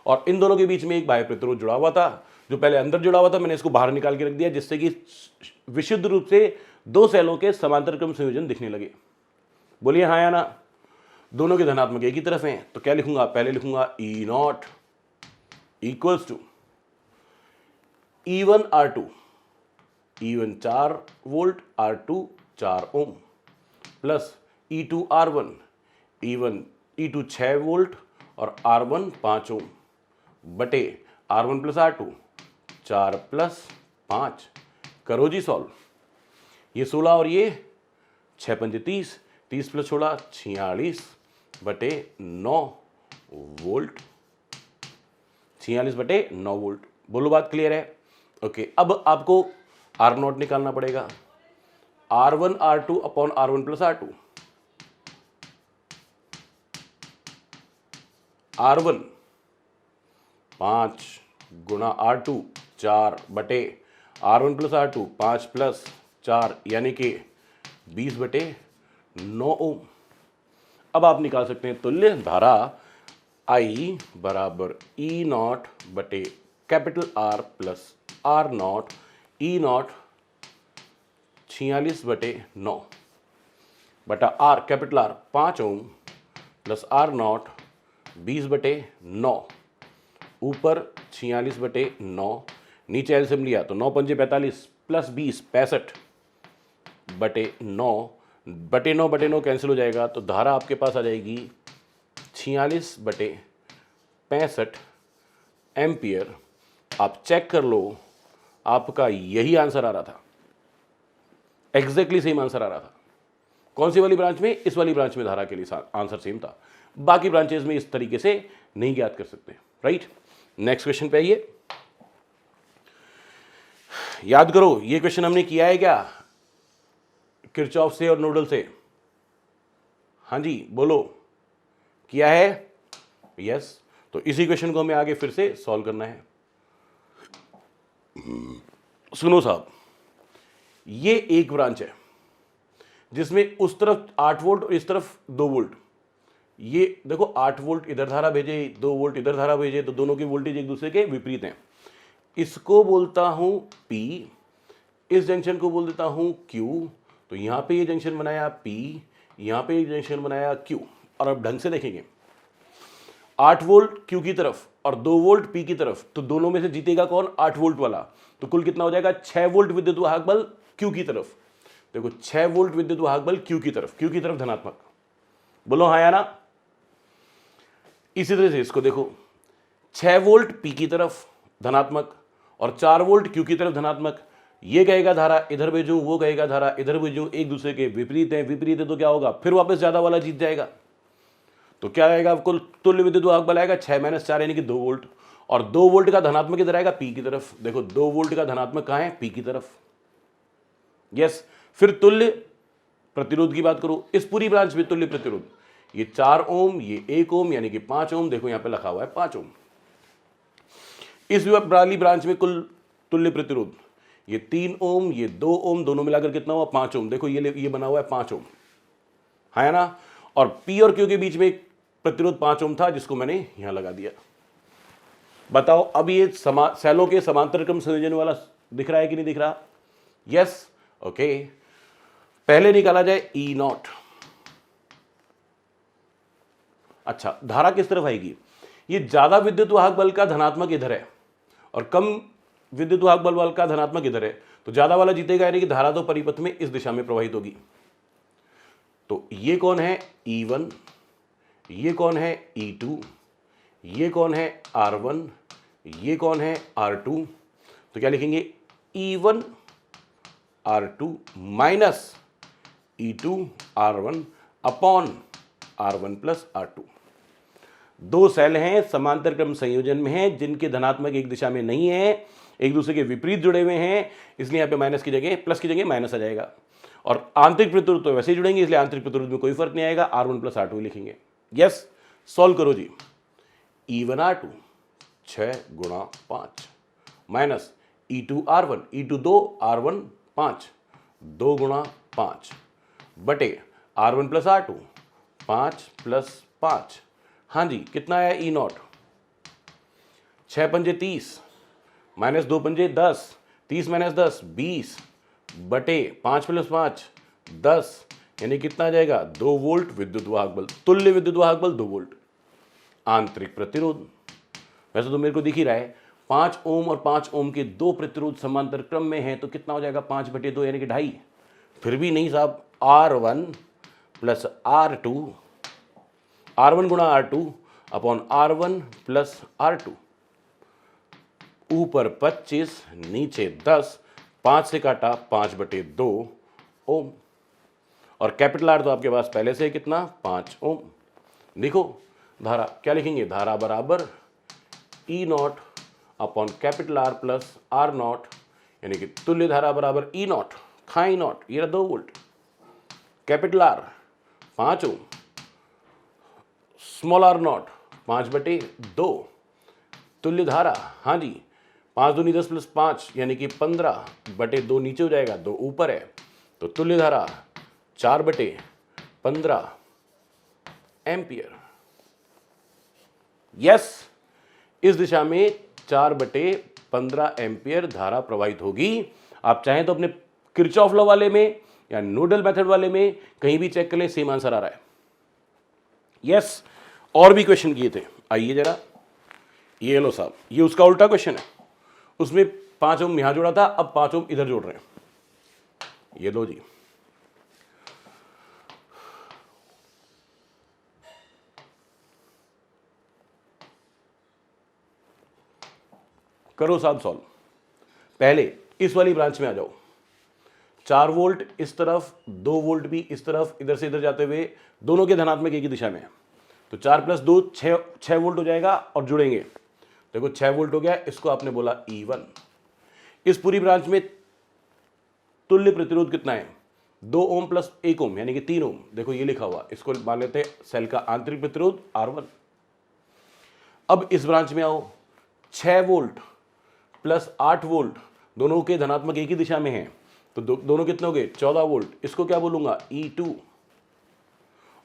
और इन दोनों के बीच में एक बाह्य प्रतिरोध जुड़ा हुआ था, जो पहले अंदर जुड़ा हुआ था, मैंने इसको बाहर निकाल के रख दिया, जिससे कि विशुद्ध रूप से दो सेलों के समांतर क्रम संयोजन दिखने लगे। बोलिए हाँ या ना। दोनों के धनात्मक एक ही तरफ हैं, तो क्या लिखूंगा, पहले लिखूंगा E not equals to E1 R2, E1 4 volt, R2 4 ohm, plus E2 R1, E2 6 volt और R1 5 ओम, बटे R1 प्लस R2 4 प्लस 5। करो जी सॉल्व। ये 16 और ये 6 पंजे 30, 30 प्लस 16 46 बटे 9 वोल्ट, 46 बटे 9 वोल्ट। बोलो बात क्लियर है? ओके, अब आपको आर नॉट निकालना पड़ेगा, R1 R2 upon R1 plus R2। R1 5 गुणा R2 4 बटे R1 प्लस R2 5 प्लस 4 यानी कि 20 बटे 9 ओम। अब आप निकाल सकते हैं तुल्य धारा I बराबर E नॉट बटे capital R plus R not, E not 46 बटे 9 बटा R capital R 5 ohm plus R not 20 बटे 9, ऊपर 46 बटे 9, नीचे एलसीएम लिया तो 9 पंजे 45 प्लस 20 65 बटे 9 बटे 9 बटे 9 कैंसिल हो जाएगा, तो धारा आपके पास आ जाएगी 46 बटे 65 एम्पियर। आप चेक कर लो, आपका यही आंसर आ रहा था, एग्जैक्टली सेम आंसर आ रहा था। कौन सी वाली ब्रांच में? इस वाली ब्रांच में धारा के लिए आंसर सेम था, बाकी ब्रांचेस में इस तरीके से नहीं ज्ञात कर सकते। राइट, नेक्स्ट क्वेश्चन पे आइए। याद करो, ये क्वेश्चन हमने किया है क्या किरचॉफ से और नोडल से? हाँ जी बोलो, किया है? यस। तो इसी क्वेश्चन को हमें आगे फिर से सॉल्व करना है। सुनो साहब, ये एक ब्रांच है जिसमें उस तरफ 8 वोल्ट और इस तरफ 2 वोल्ट। ये देखो 8 वोल्ट इधर धारा भेजे, 2 वोल्ट इधर धारा भेजे, तो दोनों की वोल्टेज एक दूसरे के विपरीत हैं। इसको बोलता हूं P, इस जंक्शन को बोल देता हूं Q। तो यहां पे ये जंक्शन बनाया P, यहां पे ये जंक्शन बनाया Q। और अब ढंग से देखेंगे, 8 वोल्ट Q की तरफ और 2 वोल्ट P की तरफ, तो दोनों में से जीतेगा कौन? 8 वोल्ट वाला। तो कुल कितना हो जाएगा? 6 वोल्ट विद्युत वाहक बल Q की तरफ। देखो 6 वोल्ट विद्युत वाहक बल Q की तरफ धनात्मक। बोलो हाँ या ना। इसी तरह से इसको देखो, 6 वोल्ट P की तरफ धनात्मक और 4 वोल्ट Q की तरफ धनात्मक। ये कहेगा धारा इधर भेजूं, वो कहेगा धारा इधर भेजूं, एक दूसरे के विपरीत है। विपरीत है तो क्या होगा? फिर वापस ज्यादा वाला जीत जाएगा। तो क्या आएगा? कुल तुल्य विद्युत वाहक बल आएगा 6 - 4 यानी कि 2 वोल्ट। और 2 वोल्ट का धनात्मक इधर आएगा P की तरफ। देखो 2 वोल्ट का धनात्मक कहां है? P की तरफ। यस। फिर तुल्य प्रतिरोध की बात करो, इस पूरी ब्रांच में तुल्य प्रतिरोध, ये 4 ओम, ये 1 ओम यानी कि 5 ओम। देखो यहां पे लिखा हुआ है 5 ओम। इस वाली ब्रांच में कुल तुल्य प्रतिरोध, ये 3 ओम, ये 2 ओम, दोनों मिलाकर कितना हुआ? 5 ओम। देखो ये बना हुआ है 5 ओम, है ना। और P और Q के बीच में एक प्रतिरोध 5 ओम था, जिसको मैंने यहां लगा दिया। बताओ अब ये सेलों के समांतर क्रम संयोजन वाला दिख रहा है कि नहीं दिख रहा? यस। ओके, पहले निकाला जाए E नॉट। अच्छा, धारा किस तरफ आएगी? ये ज्यादा विद्युत वाहक बल का धनात्मक इधर है और कम विद्युत वाहक बल वाला का धनात्मक इधर है, तो ज्यादा वाला जीतेगा, यानी कि धारा तो परिपथ में इस दिशा में प्रवाहित होगी। तो ये कौन है? E1, ये कौन है? E2, ये कौन है? R1, ये कौन है? R2। तो क्या लिखेंगे? E1 R2 minus E2 R1 upon R1 plus R2। दो सेल हैं, समांतर क्रम संयोजन में हैं, जिनके धनात्मक एक दिशा में नहीं है, एक दूसरे के विपरीत जुड़े हुए हैं, इसलिए यहाँ पे माइनस की जगह प्लस की जगह माइनस आ जाएगा। और आंतरिक प्रतिरोध तो वैसे ही जुड़ेंगे, इसलिए आंतरिक प्रतिरोध में कोई फर्क नहीं आएगा, R1 प्लस R2 लिखेंगे। यस, सॉल्व करो जी। E1 R2 6 गुणा 5 minus E2 R1, E2 2, R1 5, 2 गुणा 5 बटे R1 प्लस R2 5 प्लस 5। हाँ जी, कितना आया? E नॉट 6 पंजे 30 माइनस 2 पंजे 10, 30 माइनस 10 20 बटे 5 प्लस 5 10 यानी कितना आ जाएगा 2 वोल्ट विद्युत वाहक बल, तुल्य विद्युत वाहक बल 2 वोल्ट। आंतरिक प्रतिरोध वैसे तो मेरे को दिख ही रहा है 5 ओम और 5 ओम के दो प्रतिरोध समांतर क्रम में है, तो कितना हो जाएगा 5/2 यानी कि 2.5। फिर भी नहीं साहब, R1 प्लस R2, R1 गुणा R2 upon R1 plus R2, ऊपर 25 नीचे 10, 5 से काटा 5/2 ओम। और कैपिटल आर तो आपके पास पहले से कितना 5 ओम। देखो धारा क्या लिखेंगे, धारा बराबर E not upon capital R plus R not, यानी कि तुल्य धारा बराबर ई नॉट खाई नॉट, ये 2 volt, capital R 5 ohm, small R not 5/2, तुल्य धारा हाँ जी 5 दूनी 10 प्लस 5 यानी कि 15/2 नीचे हो जाएगा, 2 ऊपर है, तो तुल्य धारा 4/15 एम्पियर। यस, इस दिशा में 4/15 एम्पियर धारा प्रवाहित होगी। आप चाहें तो अपने किरचॉफ लॉ वाले में या नोडल मेथड वाले में कहीं भी चेक कर लें, सेम आंसर आ रहा है। यस, और भी क्वेश्चन किए थे, आइए जरा, ये लो साहब, ये उसका उल्टा क्वेश्चन है, उसमें 5 ओम यहां जोड़ा था, अब 5 ओम इधर जोड़ रहे हैं। ये लो जी, करो साहब सॉल्व। पहले इस वाली ब्रांच में आ जाओ, 4 वोल्ट इस तरफ, 2 वोल्ट भी इस तरफ, इधर से इधर जाते हुए दोनों के धनात्मक एक ही दिशा में है, तो 4 + 2 6 वोल्ट हो जाएगा और जुड़ेंगे। देखो 6 वोल्ट हो गया, इसको आपने बोला E1। इस पूरी ब्रांच में तुल्य प्रतिरोध कितना है 2 ओम प्लस 1 ओम यानी कि 3 ओम। देखो ये लिखा हुआ, इसको मान लेते हैं सेल का आंतरिक प्रतिरोध R1। अब इस ब्रांच में आओ, 6 वोल्ट प्लस 8 वोल्ट दोनों के धनात्मक एक ही दिशा में हैं, तो दोनों कितने हो गए 14 वोल्ट, इसको क्या बोलूंगा E2।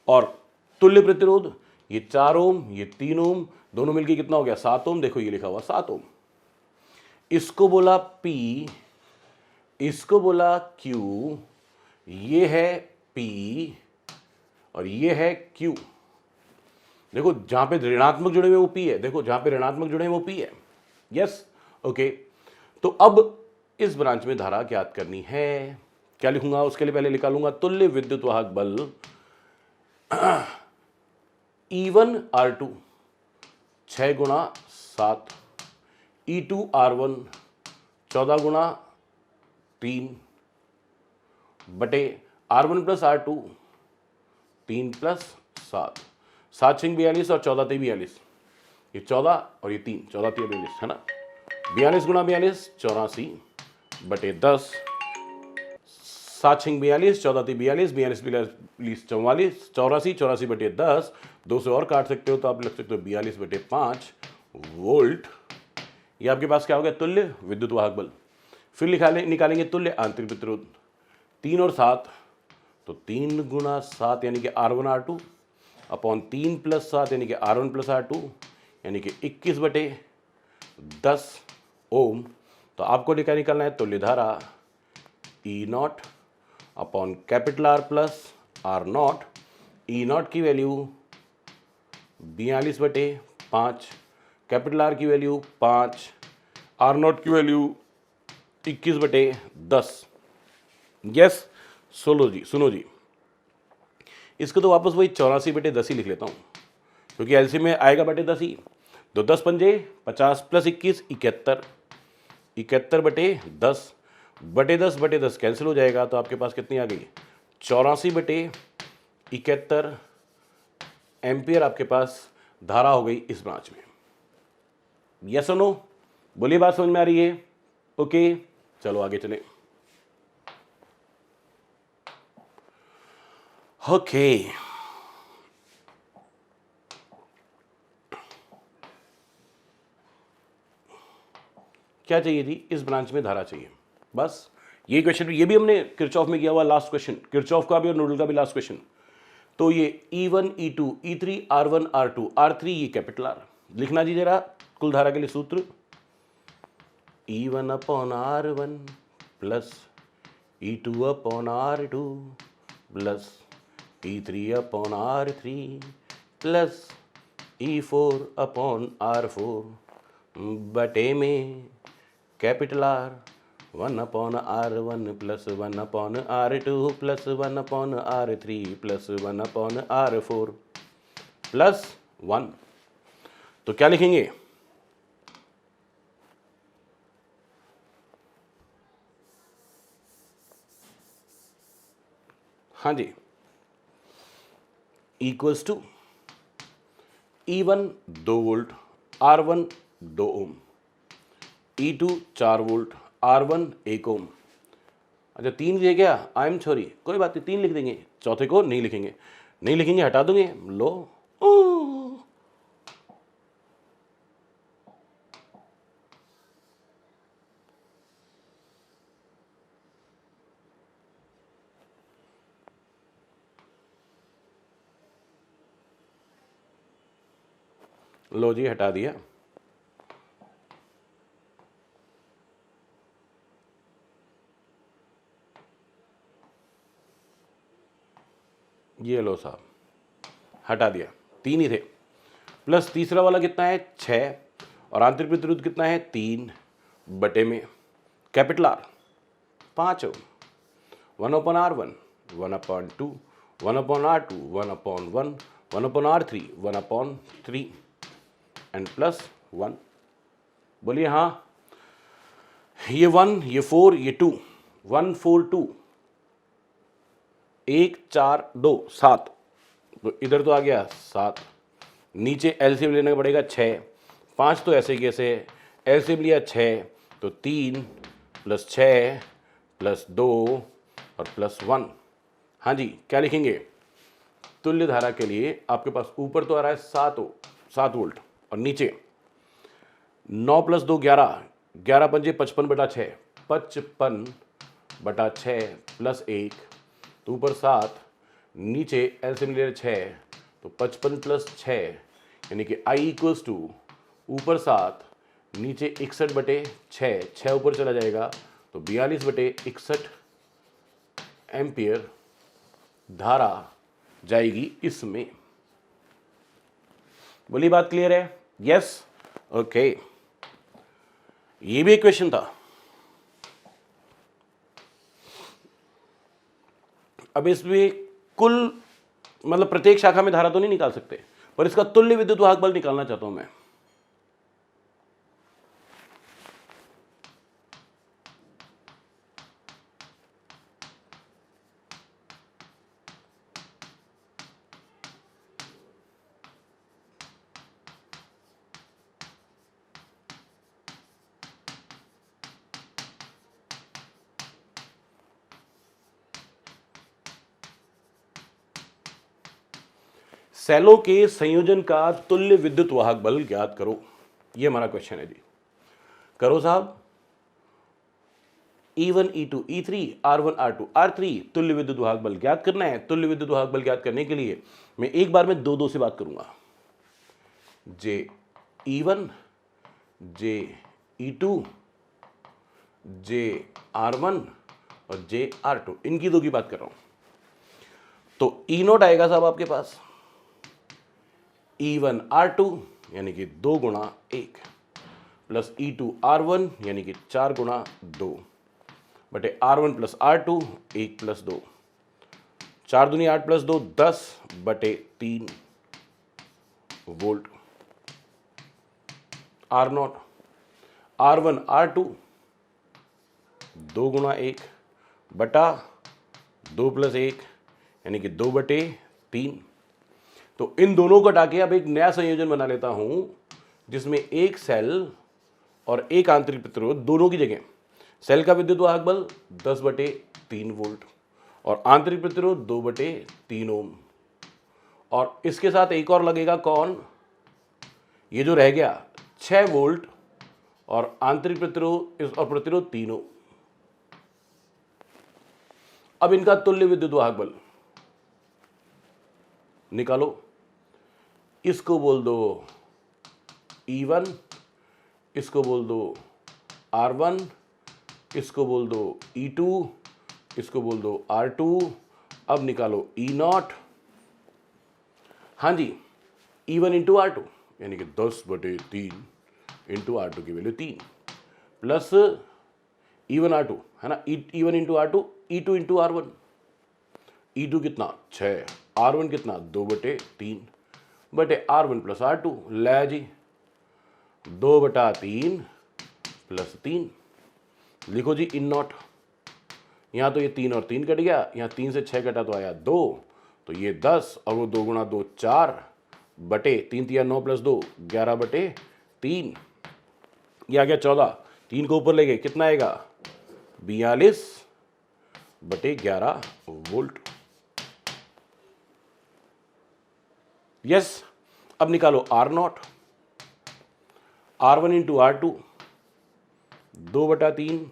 और तुल्य प्रतिरोध ये 4 ओम ये 3 ओम, दोनों मिलके कितना हो गया 7 ओम। देखो ये लिखा हुआ 7 ओम, इसको बोला P, इसको बोला Q, ये है P और ये है Q। देखो जहां पे ऋणात्मक जुड़े हुए वो P है, देखो जहां पे ऋणात्मक जुड़े हुए वो P है। यस ओके, तो अब इस ब्रांच में धारा ज्ञात करनी है, क्या लिखूंगा उसके लिए पहले निकालूंगा तुल्य विद्युत वाहक बल E1 R2 6 गुणा 7, E2 R1 14 गुणा 3 बटे R1 प्लस R2 3 + 7, 7 × 42 और 14 × 42, ये 14 और ये 3, 14 × 42 है ना, 42 गुणा 42 84 बटे 10, 7 × 42 14 × 42 42 42 44 84 84 बटे 10, 2 से और काट सकते हो तो आप लिख सकते हो 42/5 वोल्ट। ये आपके पास क्या हो गया तुल्य विद्युत वाहक बल। फिर निकालेंगे तुल्य आंतरिक प्रतिरोध, 3 और 7, तो 3 गुणा 7 यानी कि R1 R2 अपॉन 3 + 7 यानी कि R1 + R2 यानी कि 21/10 ओम। तो आपको निकालना है तुल्य धारा E0 upon capital R plus R0। E0 की वैल्यू 42/5, कैपिटल R की वैल्यू 5, R0 की वैल्यू 21/10। यस, सुनो जी, इसको तो वापस वही 84/10 ही लिख लेता हूँ, क्योंकि एलसीएम में आएगा बटे 10 ही, तो 10 पंजे 50 + 21 71, 71/10 बटे 10 कैंसिल हो जाएगा, तो आपके पास कितनी आ गई 84/71 एम्पियर आपके पास धारा हो गई इस ब्रांच में। यस और नो, बोलिए बात समझ में आ रही है? ओके चलो आगे चलें। ओके क्या चाहिए जी, इस ब्रांच में धारा चाहिए, बस ये क्वेश्चन, ये भी हमने किरचॉफ में किया हुआ लास्ट क्वेश्चन, किरचॉफ का भी और नोडल का भी लास्ट क्वेश्चन। तो ये E1 E2 E3 R1 R2 R3 ये कैपिटल R लिखना जी जरा कुल धारा के लिए सूत्र, E1/R1 plus E2/R2 plus E3 upon R3 plus E4 upon R4 बटे में capital R 1 upon R1 plus 1 upon R2 plus 1 upon R3 plus 1 upon R4 plus 1। तो क्या लिखेंगे? हाँ जी, equals to E1 2 volt, R1 2 ohm, E2 4 volt, R1 1 ohm. अच्छा 3 दिए क्या? आई एम सॉरी, कोई बात नहीं, 3 लिख देंगे, चौथे को नहीं लिखेंगे, नहीं लिखेंगे, हटा दोगे। लो लो जी, हटा दिया। ये लो साहब, हटा दिया, 3 ही थे। प्लस तीसरा वाला कितना है? 6, और आंतरिक प्रतिरोध कितना है? 3 बटे में capital R 5 1 upon R1 1 upon 2 1 upon R2 1 upon 1 1 upon R3 1 upon 3 and plus 1। बोलिए हाँ। ये 1, ये 4, ये 2, 1 4 2 1 4 2 7, तो इधर तो आ गया 7, नीचे एलसीएम लेना पड़ेगा 6, 5 तो ऐसे कैसे, एलसीएम लिया 6, तो 3 प्लस 6 प्लस 2 और प्लस 1। हाँ जी, क्या लिखेंगे? तुल्य धारा के लिए आपके पास ऊपर तो आ रहा है 7 वोल्ट, और नीचे 9 प्लस 2 11, 11 पंजे 55 बटा 6, 55 बटा 6 प्लस 1, तो ऊपर 7, नीचे एलसीएम ले 6, तो 55 प्लस 6 यानी कि I इक्वल्स टू ऊपर 7 नीचे 61 बटे 6, 6 ऊपर चला जाएगा तो 42 बटे 61 एम्पियर धारा जाएगी इसमें। बोली बात क्लियर है? Yes, okay. ये भी एक क्वेश्चन था। अब इसमें कुल मतलब प्रत्येक शाखा में धारा तो नहीं निकाल सकते, पर इसका तुल्य विद्युत वाहक बल निकालना चाहता हूं मैं। सेलों के संयोजन का तुल्य विद्युत वाहक बल ज्ञात करो, ये हमारा क्वेश्चन है जी। करो साहब। E1 E2 E3 R1 R2 R3 तुल्य विद्युत वाहक बल ज्ञात करना है। तुल्य विद्युत वाहक बल ज्ञात करने के लिए मैं एक बार में दो से बात करूंगा, जे E1 जे E2 जे R1 और जे R2, इनकी दो की बात कर रहा हूं। तो E0 आएगा साहब आपके पास E1 R2 यानी कि 2 गुणा 1 प्लस E2 R1 यानी कि 4 गुणा 2 बटे R1 प्लस R2 1 प्लस 2, 4 दूनी 8 प्लस 2 10 बटे 3 वोल्ट। R0 R1 R2 2 गुणा 1 बटा 2 प्लस 1 यानी कि 2 बटे 3। तो इन दोनों को हटा के अब एक नया संयोजन बना लेता हूं जिसमें एक सेल और एक आंतरिक प्रतिरोध, दोनों की जगह सेल का विद्युत वाहक बल 10 बटे 3 वोल्ट और आंतरिक प्रतिरोध 2 बटे 3 ओम, और इसके साथ एक और लगेगा कौन, ये जो रह गया 6 वोल्ट और आंतरिक प्रतिरोध और प्रतिरोध 3 ओम। अब इनका तुल्य विद्युत वाहक बल निकालो। इसको बोल दो E1, इसको बोल दो R1, इसको बोल दो E2, इसको बोल दो R2। अब निकालो E0 हाँ जी, E1 इंटू R2 यानी कि 10/3 इंटू R2 की वैल्यू 3 प्लस E1 R2 है ना, E1 into R2 E2 into R1, E2 कितना 6, R1 कितना 2/3 बटे R1 प्लस R2, ले जी 2/3 प्लस 3, लिखो जी इन नॉट, यहाँ तो ये 3 और 3 कट गया, यहाँ 3 से 6 कटा तो आया 2, तो ये 10 और वो 2 गुणा 2 4 बटे 3 3 9 प्लस 2 11/3, ये आ गया 14, 3 को ऊपर ले गए कितना आएगा 42/11 वोल्ट। यस, अब निकालो R not, R1 into R2 2/3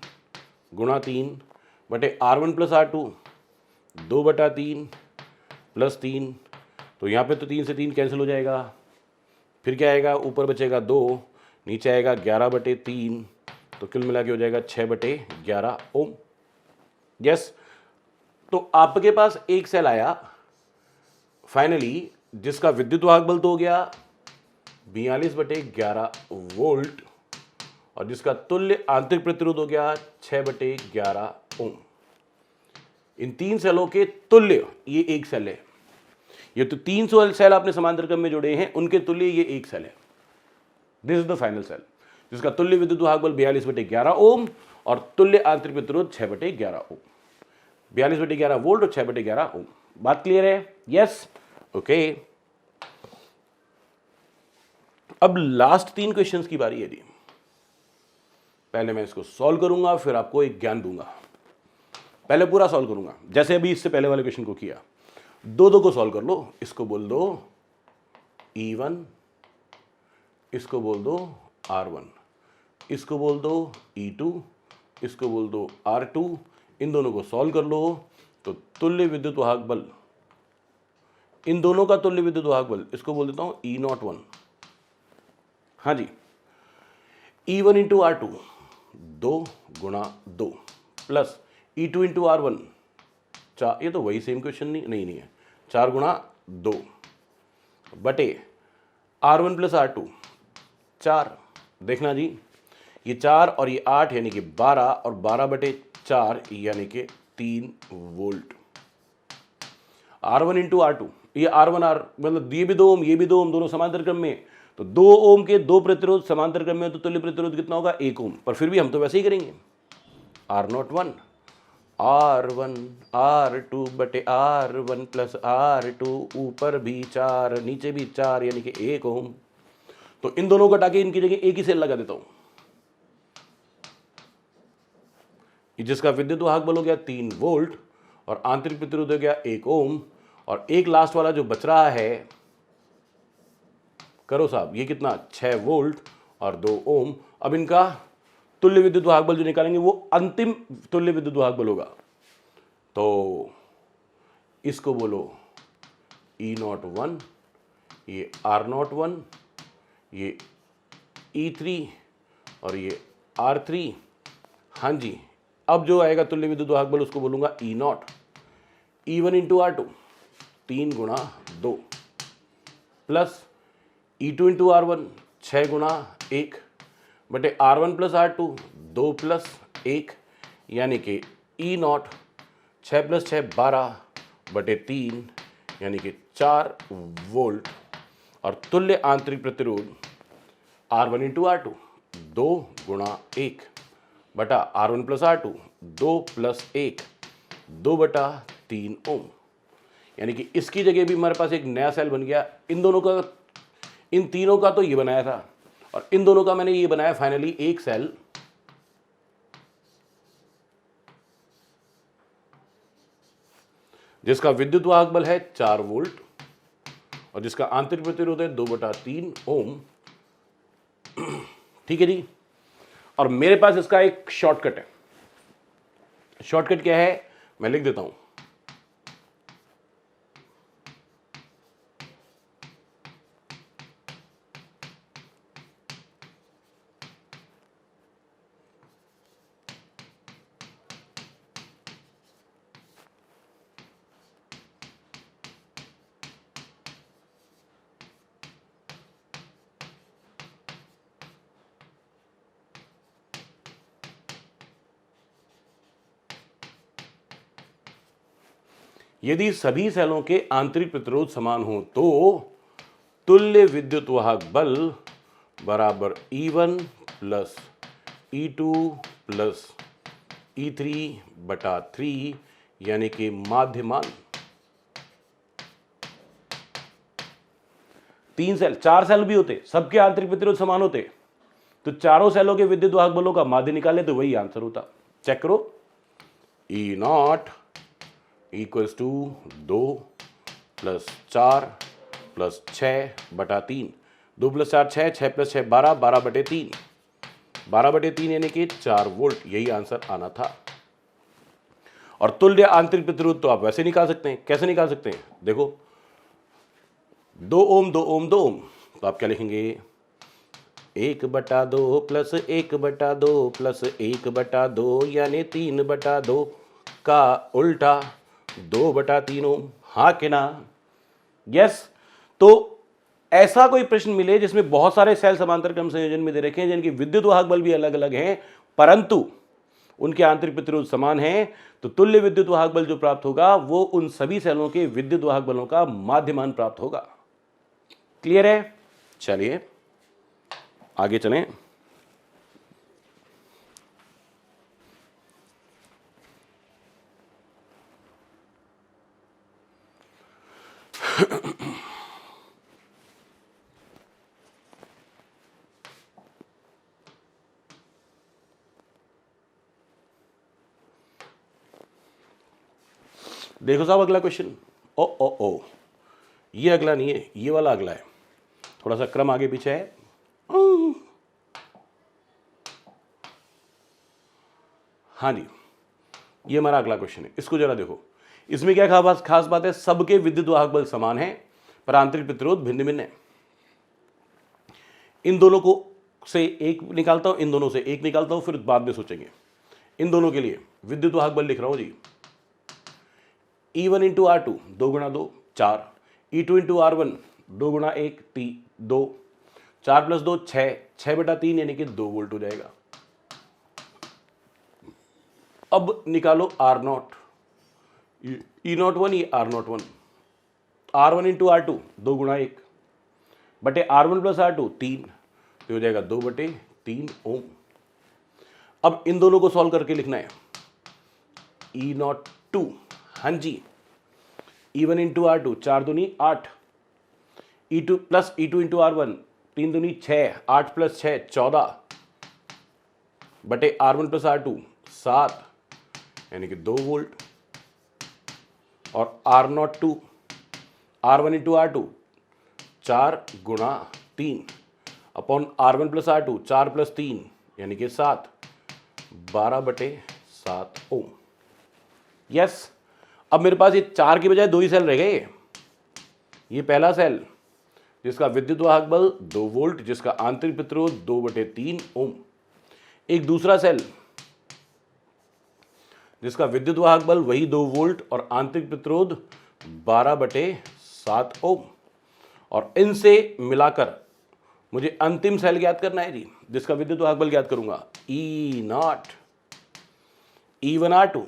गुणा 3 बटे R1 प्लस R2 2/3 प्लस 3, तो यहाँ पे तो 3 से 3 कैंसिल हो जाएगा, फिर क्या आएगा ऊपर बचेगा 2, नीचे आएगा 11/3, तो कुल मिला के हो जाएगा 6/11 ओम। यस, तो आपके पास एक सेल आया फाइनली जिसका विद्युत वाहक बल तो हो गया 42/11 वोल्ट और जिसका तुल्य आंतरिक प्रतिरोध हो गया 6/11 ओम। इन 3 सेलों के तुल्य ये एक सेल है, ये तो 300 सेल आपने समांतर क्रम में जोड़े हैं, उनके तुल्य ये एक सेल है। This is the final cell जिसका तुल्य विद्युत वाहक बल 42/11 ओम और तुल्य आंतरिक प्रतिरोध 6/11 ओम, 42/11 वोल्ट और 6/11 ओम। बात क्लियर है? Yes, okay. अब लास्ट 3 क्वेश्चंस की बारी है जी। पहले मैं इसको सॉल्व करूंगा, फिर आपको एक ज्ञान दूंगा। पहले पूरा सॉल्व करूंगा जैसे अभी इससे पहले वाले क्वेश्चन को किया, 2 को सॉल्व कर लो। इसको बोल दो E1, इसको बोल दो R1, इसको बोल दो E2, इसको बोल दो R2, इन दोनों को सॉल्व कर लो तो तुल्य विद्युत वाहक बल, इन दोनों का तुल्य विद्युत वाहक बल, इसको बोल देता हूं E01, हाँ जी, E1 इंटू R2 2 गुणा 2 प्लस E2 इंटू R1 4, ये तो वही सेम क्वेश्चन नहीं है, 4 गुणा 2 बटे R1 प्लस R2 4, देखना जी ये 4 और ये 8 यानी कि 12 और 12/4 यानी कि 3 वोल्ट। R1 इंटू R2, ये R1R मतलब ये भी 2 ओम ये भी 2 ओम, दोनों समांतर क्रम में, तो 2 ओम के 2 प्रतिरोध समांतर क्रम में तो तुल्य प्रतिरोध कितना होगा 1 ओम, पर फिर भी हम तो वैसे ही करेंगे R01 R1 R2 बटे R1 प्लस R2, ऊपर भी 4 नीचे भी 4 यानी कि 1 ओम। तो इन दोनों को हटा के इनकी जगह एक ही सेल लगा देता हूं, जिसका विद्युत वाहक बल हो गया 3 वोल्ट और आंतरिक प्रतिरोध हो गया 1 ओम, और एक लास्ट वाला जो बच रहा है, करो साहब, ये कितना 6 वोल्ट और 2 ओम। अब इनका तुल्य विद्युत वाहक बल जो निकालेंगे वो अंतिम तुल्य विद्युत वाहक बल होगा, तो इसको बोलो E01, ये R01, ये E3 और ये R3, हाँ जी। अब जो आएगा तुल्य विद्युत वाहक बल उसको बोलूंगा E0, E1 इंटू R2 3 गुणा 2 प्लस E2 इंटू R1 6 गुणा 1 बटे R1 प्लस R2 2 प्लस 1 यानी कि E0 6 प्लस 6 12 बटे 3 यानी कि 4 वोल्ट और तुल्य आंतरिक प्रतिरोध R1 इंटू R2 2 गुणा 1 बटा R1 प्लस R2 2 प्लस 1 2/3 ओम, यानी कि इसकी जगह भी हमारे पास एक नया सेल बन गया। इन दोनों का, इन तीनों का तो ये बनाया था और इन दोनों का मैंने ये बनाया फाइनली एक सेल, जिसका विद्युत वाहक बल है 4 वोल्ट और जिसका आंतरिक प्रतिरोध है 2/3 ओम। ठीक है जी, और मेरे पास इसका एक शॉर्टकट है। शॉर्टकट क्या है मैं लिख देता हूं, यदि सभी सेलों के आंतरिक प्रतिरोध समान हो तो तुल्य विद्युत वाहक बल बराबर E1 plus E2 plus E3 बटा 3 यानी कि माध्यमान। 3 सेल, 4 सेल भी होते, सबके आंतरिक प्रतिरोध समान होते तो चारों सेलों के विद्युत वाहक बलों का माध्य निकाले तो वही आंसर होता। चेक करो, E0 equals to 2 plus 4 plus 6 बटा 3, 2 प्लस 4 6, 6 प्लस 6 12, 12 बटे 3, 12 बटे 3 यानी कि 4 वोल्ट, यही आंसर आना था। और तुल्य आंतरिक प्रतिरोध तो आप वैसे निकाल सकते हैं, कैसे निकाल सकते हैं, देखो 2 ओम 2 ओम 2 ओम, तो आप क्या लिखेंगे 1/2 प्लस 1/2 प्लस 1/2 यानी 3/2 का उल्टा 2/3 ओम। हाँ कि ना? यस। तो ऐसा कोई प्रश्न मिले जिसमें बहुत सारे सेल समांतर क्रम संयोजन में दे रखे हैं जिनके विद्युत वाहक बल भी अलग अलग हैं परंतु उनके आंतरिक प्रतिरोध समान हैं, तो तुल्य विद्युत वाहक बल जो प्राप्त होगा वो उन सभी सेलों के विद्युत वाहक बलों का माध्यमान प्राप्त होगा। क्लियर है? चलिए आगे चलें। देखो साहब अगला क्वेश्चन। ओ ओ ओ, ये अगला नहीं है, ये वाला अगला है, थोड़ा सा क्रम आगे पीछे है। हाँ जी, ये हमारा अगला क्वेश्चन है, इसको जरा देखो। इसमें क्या खास बात है, सबके विद्युत वाहक बल समान है पर आंतरिक प्रतिरोध भिन्न भिन्न है। इन दोनों को से एक निकालता हूं, इन दोनों से एक निकालता हूं, फिर बाद में सोचेंगे। इन दोनों के लिए विद्युत वाहक बल लिख रहा हूं जी, E1 इंटू R2 2 गुणा 2 4, E2 इंटू R1 2 गुणा 1 2, 4 प्लस 2 6, 6/3 यानी कि 2 वोल्ट हो जाएगा। अब निकालो R0, E01 ये R01, R1 इंटू R2 2 गुणा 1 बटे R1 प्लस R2 3, तो हो जाएगा 2/3 ओम। अब इन दोनों को सॉल्व करके लिखना है E02, हाँ जी, E1 इंटू R2 4 दूनी 8, E2 plus E2 into R1 3 दूनी 6, 8 प्लस 6 14 बटे R1 प्लस R2 7 यानी कि 2 वोल्ट। और R02 R1 इंटू R2 4 गुणा 3 upon R1 plus R2 4 plus 3 यानी कि 7, 12/7 ओम। यस। अब मेरे पास ये 4 की बजाय 2 ही सेल रह गए। ये पहला सेल जिसका विद्युत वाहक बल 2 वोल्ट, जिसका आंतरिक प्रतिरोध 2/3 ओम। एक दूसरा सेल जिसका विद्युत वाहक बल वही 2 वोल्ट और आंतरिक प्रतिरोध 12/7 ओम। और इनसे मिलाकर मुझे अंतिम सेल ज्ञात करना है जी, जिसका विद्युत वाहक बल ज्ञात करूंगा। E0 E1 R2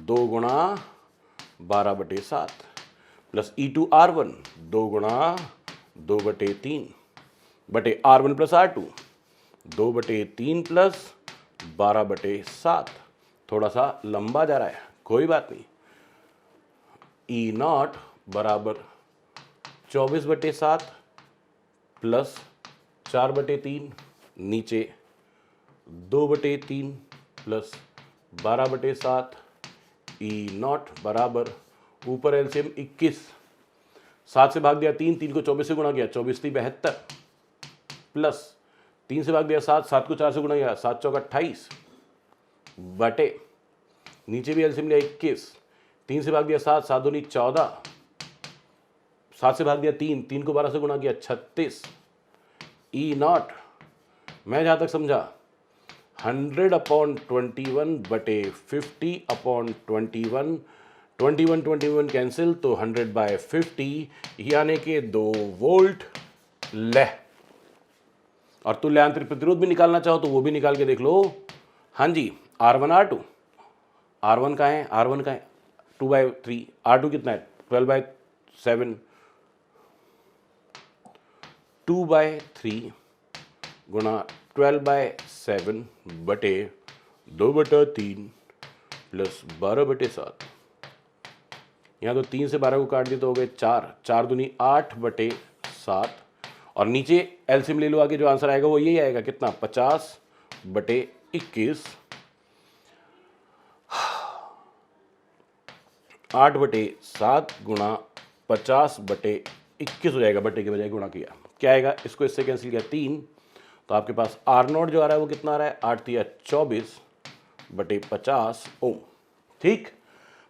2 गुणा 12/7 प्लस E2 R1 2 गुणा 2/3 बटे R1 प्लस R2 2/3 प्लस 12/7। थोड़ा सा लंबा जा रहा है, कोई बात नहीं। E0 बराबर 24/7 प्लस 4/3 नीचे 2/3 प्लस 12/7। E0 बराबर ऊपर एलसीएम 21, 7 से भाग दिया 3, 3 को 24 से गुणा किया 24 3 72 प्लस 3 से भाग दिया 7, 7 को 4 से गुणा किया 7 चौक 28 बटे नीचे भी एलसीएम लिया 21, 3 से भाग दिया 7, 7 दूनी 14, 7 से भाग दिया 3, 3 को 12 से गुणा किया 36। E0 मैं जहाँ तक समझा 100/21 बटे 50/21, 21 कैंसिल तो 100/50 यानी कि 2 वोल्ट ले। और तुल्य आंतरिक प्रतिरोध भी निकालना चाहो तो वो भी निकाल के देख लो। हाँ जी, R1 R2 R1 का है, R1 का है, 2/3, R2 कितना है 12/7, 2/3 गुणा 12/7 बटे 2/3 प्लस 12/7। यहाँ तो 3 से 12 को काट दिया तो हो गए 4, 4 दूनी 8/7 और नीचे एलसीएम ले लो, आगे जो आंसर आएगा वो यही आएगा, कितना 50/21, 8/7 गुणा 50/21 हो जाएगा, बटे के बजाय गुणा किया, क्या आएगा, इसको इससे कैंसिल किया 3, तो आपके पास R0 जो आ रहा है वो कितना आ रहा है 8 × 24/50 ओम। ठीक,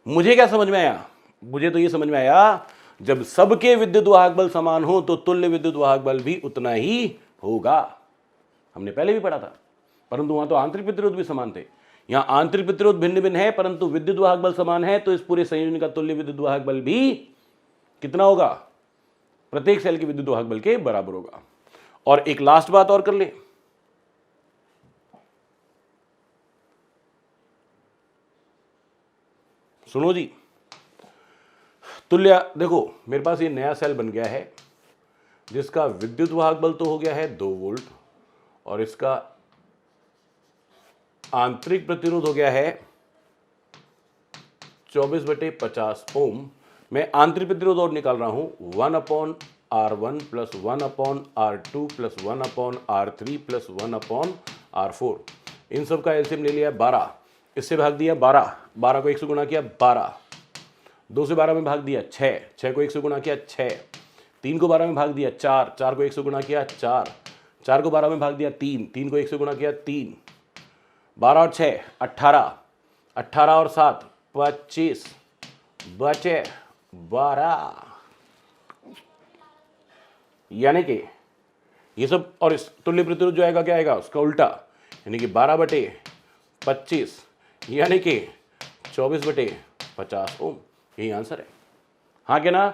मुझे क्या समझ में आया, मुझे तो ये समझ में आया जब सबके विद्युत वाहक बल समान हो तो तुल्य विद्युत वाहक बल भी उतना ही होगा। हमने पहले भी पढ़ा था, परंतु वहां तो आंतरिक प्रतिरोध भी समान थे, यहां आंतरिक प्रतिरोध भिन्न भिन्न है परंतु विद्युत वाहक बल समान है, तो इस पूरे संयोजन का तुल्य विद्युत वाहक बल भी कितना होगा, प्रत्येक सेल के विद्युत वाहक बल के बराबर होगा। और एक लास्ट बात और कर ले, सुनो जी, तुल्य, देखो मेरे पास ये नया सेल बन गया है जिसका विद्युत वाहक बल तो हो गया है 2 वोल्ट और इसका आंतरिक प्रतिरोध हो गया है 24/50 ओम। मैं आंतरिक प्रतिरोध और निकाल रहा हूं 1/R1 plus 1/R2 plus 1/R3 plus 1/R4, इन सब का एलसीएम ले लिया 12, इससे भाग दिया 12, 12 को 1 से गुणा किया 12, 2 से 12 में भाग दिया 6, 6 को 1 से गुणा किया 6, 3 को 12 में भाग दिया 4, 4 को 1 से गुणा किया 4, 4 को 12 में भाग दिया 3, 3 को 1 से गुणा किया 3, 12 और 6 18, 18 और 7 25 बचे 12, यानी कि ये सब, और इस तुल्य प्रतिरोध जो आएगा क्या आएगा उसका उल्टा, यानी कि 12/25 यानी कि 24/50 ओम, यही आंसर है, हाँ क्या ना।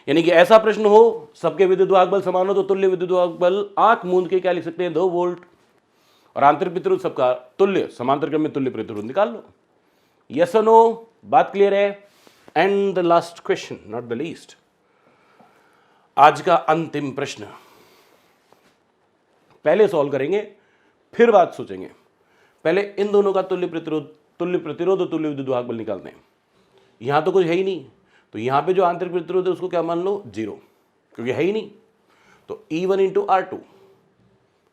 यानी कि ऐसा प्रश्न हो सबके विद्युत वाहक बल समान हो तो तुल्य विद्युत वाहक बल आंख मूंद के क्या लिख सकते हैं 2 वोल्ट, और आंतरिक प्रतिरोध सबका तुल्य समांतर क्रम में तुल्य प्रतिरोध निकाल लो। यस और नो, बात क्लियर है। And the last question not the least, आज का अंतिम प्रश्न पहले सॉल्व करेंगे फिर बात सोचेंगे, पहले इन दोनों का तुल्य प्रतिरोध और तुल्य विद्युत वाहक बल निकालते हैं। यहां तो कुछ है ही नहीं, तो यहां पे जो आंतरिक प्रतिरोध है उसको क्या मान लो 0, क्योंकि है ही नहीं, तो E1 × R2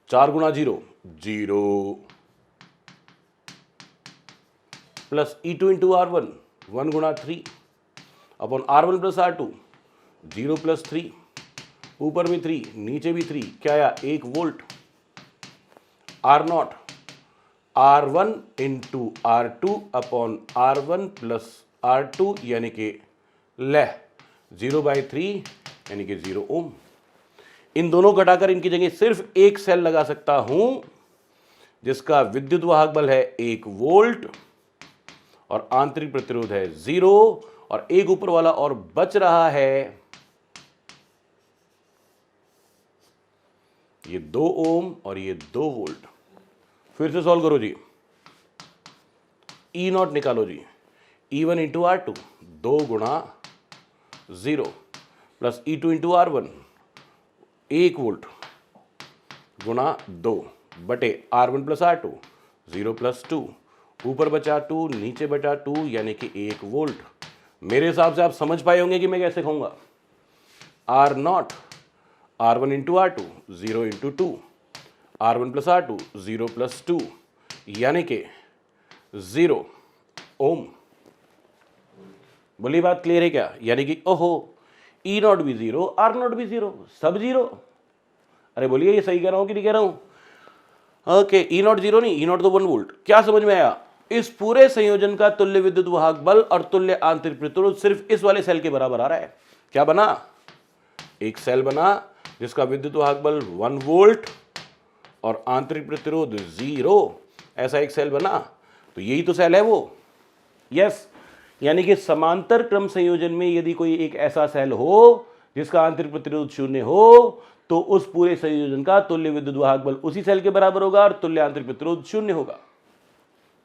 4 गुणा 0 0 प्लस E2 × R1 1 गुणा 3 upon R1 plus R2 0 plus 3, ऊपर भी 3 नीचे भी 3, क्या आया 1 volt, R0 R1 × R2 upon R1 plus R2 यानी कि 0/3 यानी कि 0 ओम। इन दोनों को घटाकर इनकी जगह सिर्फ एक सेल लगा सकता हूं जिसका विद्युत वाहक बल है 1 वोल्ट और आंतरिक प्रतिरोध है 0, और एक ऊपर वाला और बच रहा है ये 2 ओम और ये 2 वोल्ट। फिर से सॉल्व करो जी, E0 निकालो जी, E1 × R2 2 गुणा 0 प्लस E2 × R1 1 वोल्ट गुणा 2 बटे R1 प्लस R2 0 प्लस 2, ऊपर बचा 2 नीचे बचा 2 यानी कि 1 वोल्ट। मेरे हिसाब से आप समझ पाए होंगे कि मैं कैसे कहूँगा, R0 R1 × R2 0 × 2 R1 plus R2 0 plus 2 यानी कि 0 ओम। बोली बात क्लियर है क्या, यानी कि ओहो E0 भी 0 R0 भी 0 सब 0। अरे बोलिए ये सही कह रहा हूं कि नहीं कह रहा हूं। ओके, E0 0 नहीं, E0 तो 1 वोल्ट। क्या समझ में आया, इस पूरे संयोजन का तुल्य विद्युत वाहक बल और तुल्य आंतरिक प्रतिरोध सिर्फ इस वाले सेल के बराबर आ रहा है। क्या बना, एक सेल बना जिसका विद्युत वाहक बल 1 वोल्ट और आंतरिक प्रतिरोध 0, ऐसा एक सेल बना, तो यही तो सेल है वो। यस, यानी कि समांतर क्रम संयोजन में यदि कोई एक ऐसा सेल हो जिसका आंतरिक प्रतिरोध 0 हो तो उस पूरे संयोजन का तुल्य विद्युत वाहक बल उसी सेल के बराबर होगा और तुल्य आंतरिक प्रतिरोध 0 होगा।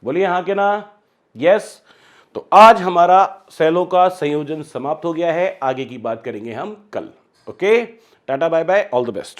बोलिए हाँ के ना, यस। तो आज हमारा सेलों का संयोजन समाप्त हो गया है, आगे की बात करेंगे हम कल। Okay, tata bye bye, all the best.